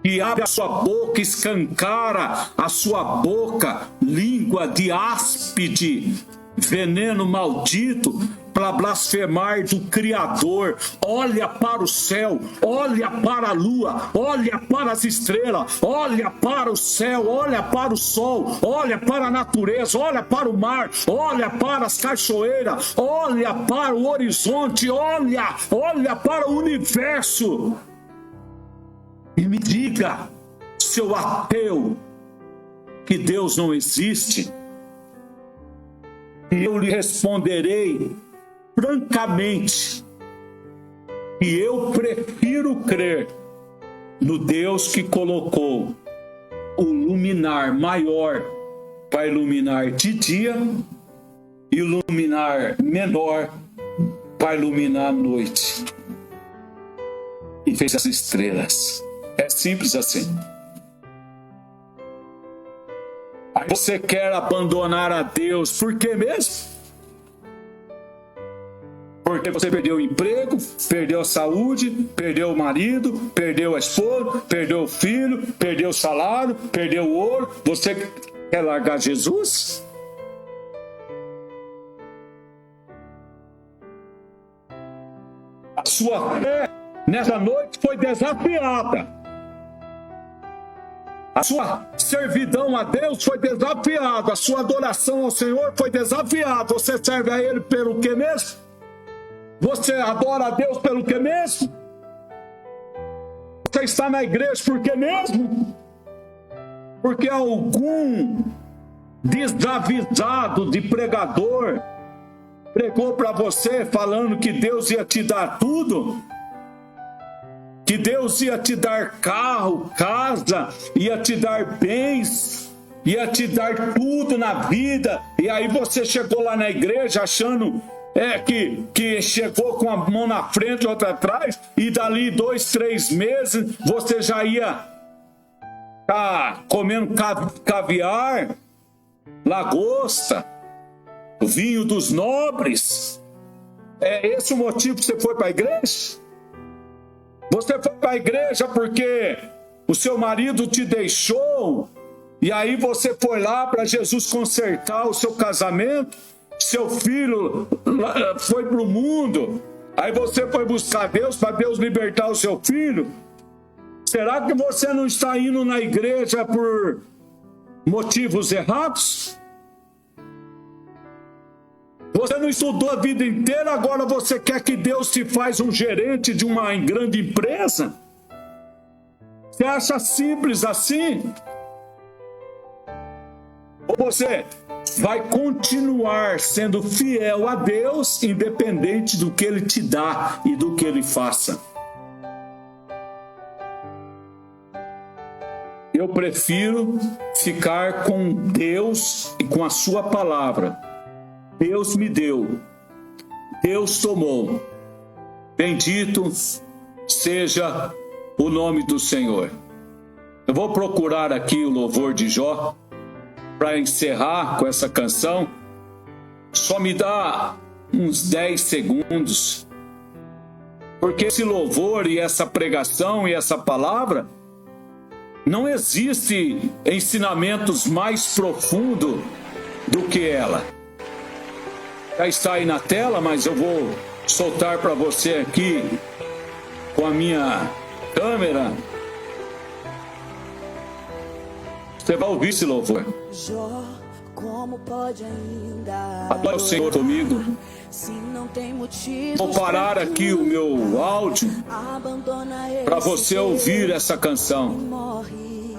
E abre a sua boca, escancara a sua boca, língua de áspide, veneno maldito, para blasfemar do Criador. Olha para o céu, olha para a lua, olha para as estrelas, olha para o céu, olha para o sol, olha para a natureza, olha para o mar, olha para as cachoeiras, olha para o horizonte, olha para o universo. E me diga, seu ateu, que Deus não existe. E eu lhe responderei francamente que eu prefiro crer no Deus que colocou o luminar maior para iluminar de dia e o luminar menor para iluminar a noite. E fez as estrelas. É simples assim. Aí você quer abandonar a Deus, por quê mesmo? Porque você perdeu o emprego, perdeu a saúde, perdeu o marido, perdeu a esposa, perdeu o filho, perdeu o salário, perdeu o ouro. Você quer largar Jesus? A sua fé nessa noite foi desafiada. A sua servidão a Deus foi desafiada. A sua adoração ao Senhor foi desafiada. Você serve a Ele pelo que mesmo? Você adora a Deus pelo que mesmo? Você está na igreja por que mesmo? Porque algum desavisado de pregador pregou para você falando que Deus ia te dar tudo? Que Deus ia te dar carro, casa, ia te dar bens, ia te dar tudo na vida. E aí você chegou lá na igreja achando que chegou com a mão na frente e outra atrás, e dali 2, 3 meses você já ia comendo caviar, lagosta, vinho dos nobres. É esse o motivo que você foi para a igreja? Você foi para a igreja porque o seu marido te deixou, e aí você foi lá para Jesus consertar o seu casamento, seu filho foi para o mundo, aí você foi buscar Deus para Deus libertar o seu filho. Será que você não está indo na igreja por motivos errados? Você não estudou a vida inteira, agora você quer que Deus te faça um gerente de uma grande empresa? Você acha simples assim? Ou você vai continuar sendo fiel a Deus, independente do que Ele te dá e do que Ele faça? Eu prefiro ficar com Deus e com a sua palavra. Deus me deu, Deus tomou. Bendito seja o nome do Senhor. Eu vou procurar aqui o louvor de Jó para encerrar com essa canção. Só me dá uns 10 segundos, porque esse louvor e essa pregação e essa palavra, não existe ensinamentos mais profundos do que ela. Já está aí na tela, mas eu vou soltar para você aqui com a minha câmera. Você vai ouvir esse louvor. Jó como pode ainda Adore o Senhor comigo. se não tem motivo? Vou parar aqui o meu áudio para você ouvir essa canção. Morre,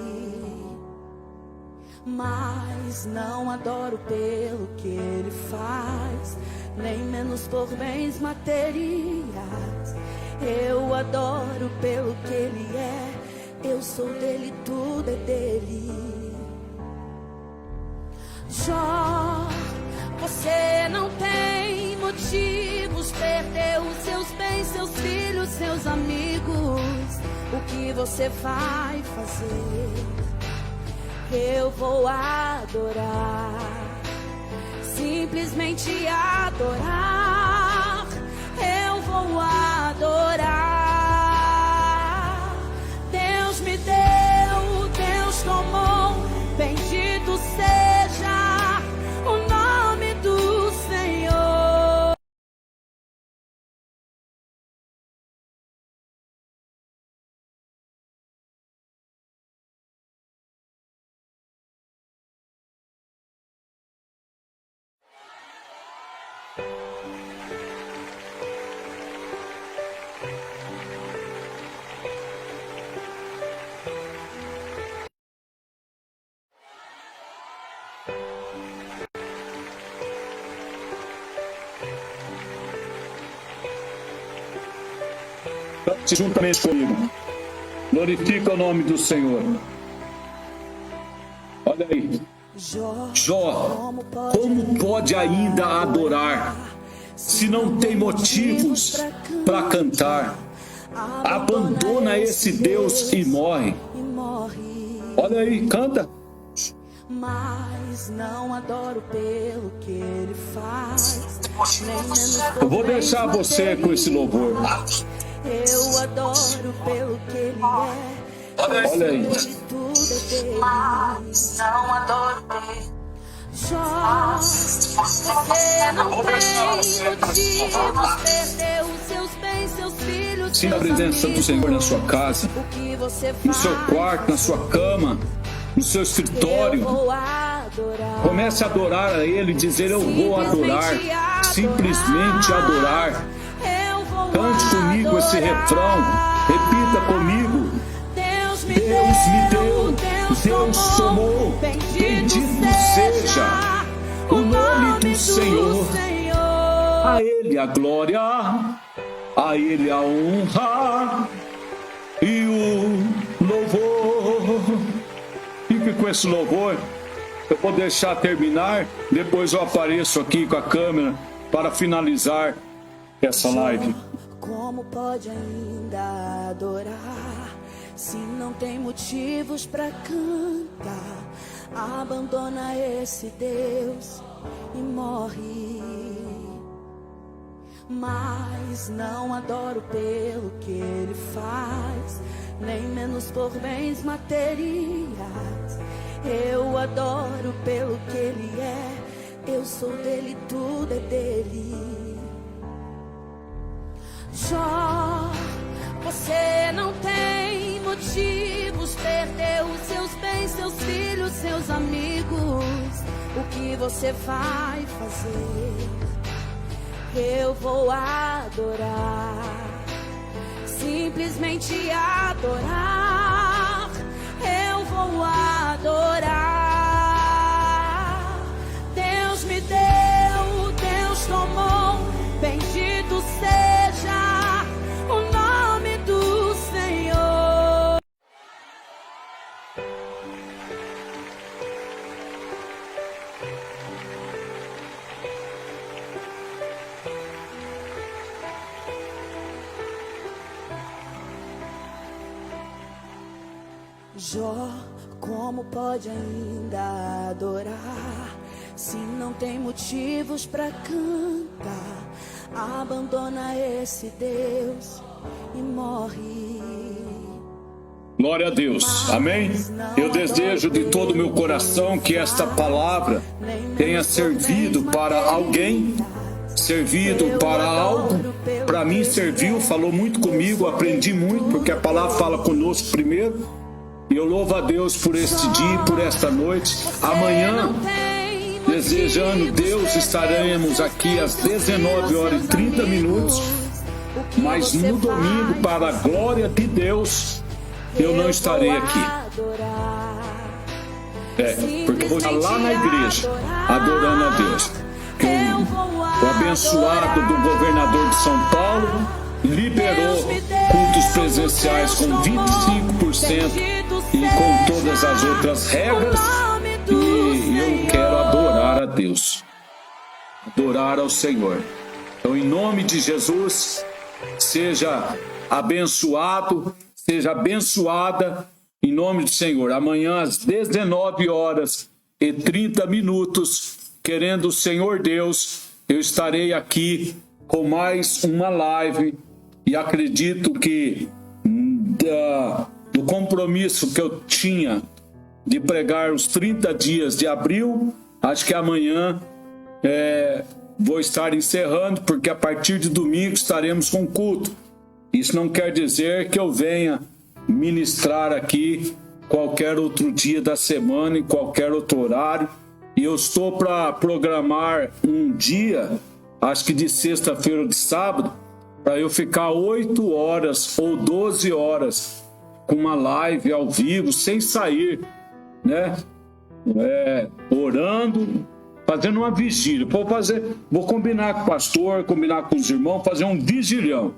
mas não adoro pelo que ele faz, nem menos por bens materiais. Eu adoro pelo que ele é. Eu sou dele, tudo é dele. Jó, você não tem motivos, perdeu os seus bens, seus filhos, seus amigos. O que você vai fazer? Eu vou adorar, simplesmente adorar. Eu vou adorar. Deus me deu, Deus tomou, bendito seja o nome do Senhor. Cante juntamente comigo. Glorifica o nome do Senhor. Olha aí. Jó, como pode ainda adorar se não tem motivos para cantar? Abandona esse Deus e morre. Olha aí, canta. Mas não adoro pelo que ele faz, nem menos por Eu vou deixar bens você com esse louvor. Eu adoro pelo que ele é. Olha aí. Tudo é dele. Mas não adoro pelo. Jó, você não tem motivos, perdeu os seus bens, seus filhos. Sinta a presença do Senhor na sua casa, O que você no seu faz? quarto, na sua cama, no seu escritório. Eu vou adorar. Comece a adorar a Ele, dizer: eu vou adorar, simplesmente adorar. Eu vou Cante comigo esse refrão, repita comigo. Deus me deu, Deus tomou, bendito seja o nome do Senhor. A Ele a glória, a Ele a honra e o louvor. Fique com esse louvor. Eu vou deixar terminar, depois eu apareço aqui com a câmera para finalizar essa live. Como pode ainda adorar se não tem motivos para cantar? Abandona esse Deus e morre. Mas não adoro pelo que ele faz, nem menos por bens materiais. Eu adoro pelo que ele é. Eu sou dele, tudo é dele. Jó, você não tem motivos, perdeu os seus bens, seus filhos, seus amigos. O que você vai fazer? Eu vou adorar, simplesmente adorar. Eu vou adorar. Deus me deu, Deus tomou, bendito seja o nome do Senhor. Jó, como pode ainda adorar se não tem motivos para cantar? Abandona esse Deus e morre. Glória a Deus, amém? Eu desejo de todo o meu coração que esta palavra tenha servido para alguém, servido para algo. Para mim serviu, falou muito comigo, aprendi muito, porque a palavra fala conosco primeiro. E eu louvo a Deus por este dia, por esta noite. Amanhã Desejando Deus, estaremos aqui às 19h30, mas no domingo, para a glória de Deus, eu não estarei aqui. Porque eu vou estar lá na igreja, adorando a Deus. O abençoado do governador de São Paulo liberou cultos presenciais com 25% e com todas as outras regras, e eu quero adorar a Deus, adorar ao Senhor. Então, em nome de Jesus, seja abençoado, seja abençoada, em nome do Senhor. Amanhã às 19h30, querendo o Senhor Deus, eu estarei aqui com mais uma live, e acredito que do compromisso que eu tinha de pregar os 30 dias de abril, acho que amanhã vou estar encerrando, porque a partir de domingo estaremos com culto. Isso não quer dizer que eu venha ministrar aqui qualquer outro dia da semana, em qualquer outro horário. E eu estou para programar um dia, acho que de sexta-feira ou de sábado, para eu ficar 8 horas ou 12 horas com uma live ao vivo, sem sair, né? Orando, fazendo uma vigília. Vou combinar com o pastor, combinar com os irmãos, fazer um vigilhão,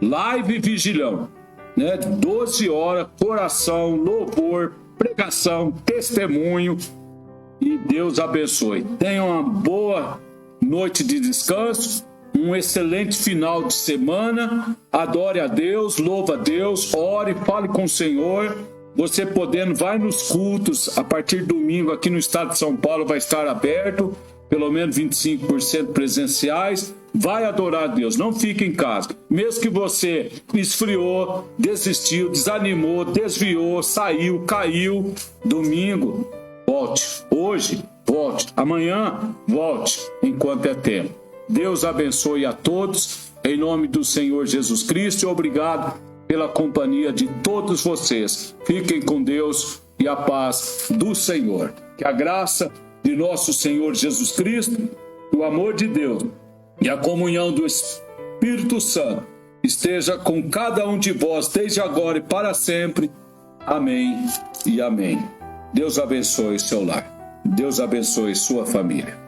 live vigilhão, né? 12 horas, oração, louvor, pregação, testemunho. E Deus abençoe. Tenha uma boa noite de descanso, um excelente final de semana. Adore a Deus, louva a Deus, ore, fale com o Senhor. Você podendo, vai nos cultos. A partir de domingo aqui no estado de São Paulo vai estar aberto, pelo menos 25% presenciais. Vai adorar a Deus, não fique em casa. Mesmo que você esfriou, desistiu, desanimou, desviou, saiu, caiu, domingo, volte. Hoje, volte. Amanhã, volte, enquanto é tempo. Deus abençoe a todos, em nome do Senhor Jesus Cristo, e obrigado pela companhia de todos vocês. Fiquem com Deus e a paz do Senhor. Que a graça de nosso Senhor Jesus Cristo, o amor de Deus e a comunhão do Espírito Santo esteja com cada um de vós, desde agora e para sempre. Amém e amém. Deus abençoe seu lar. Deus abençoe sua família.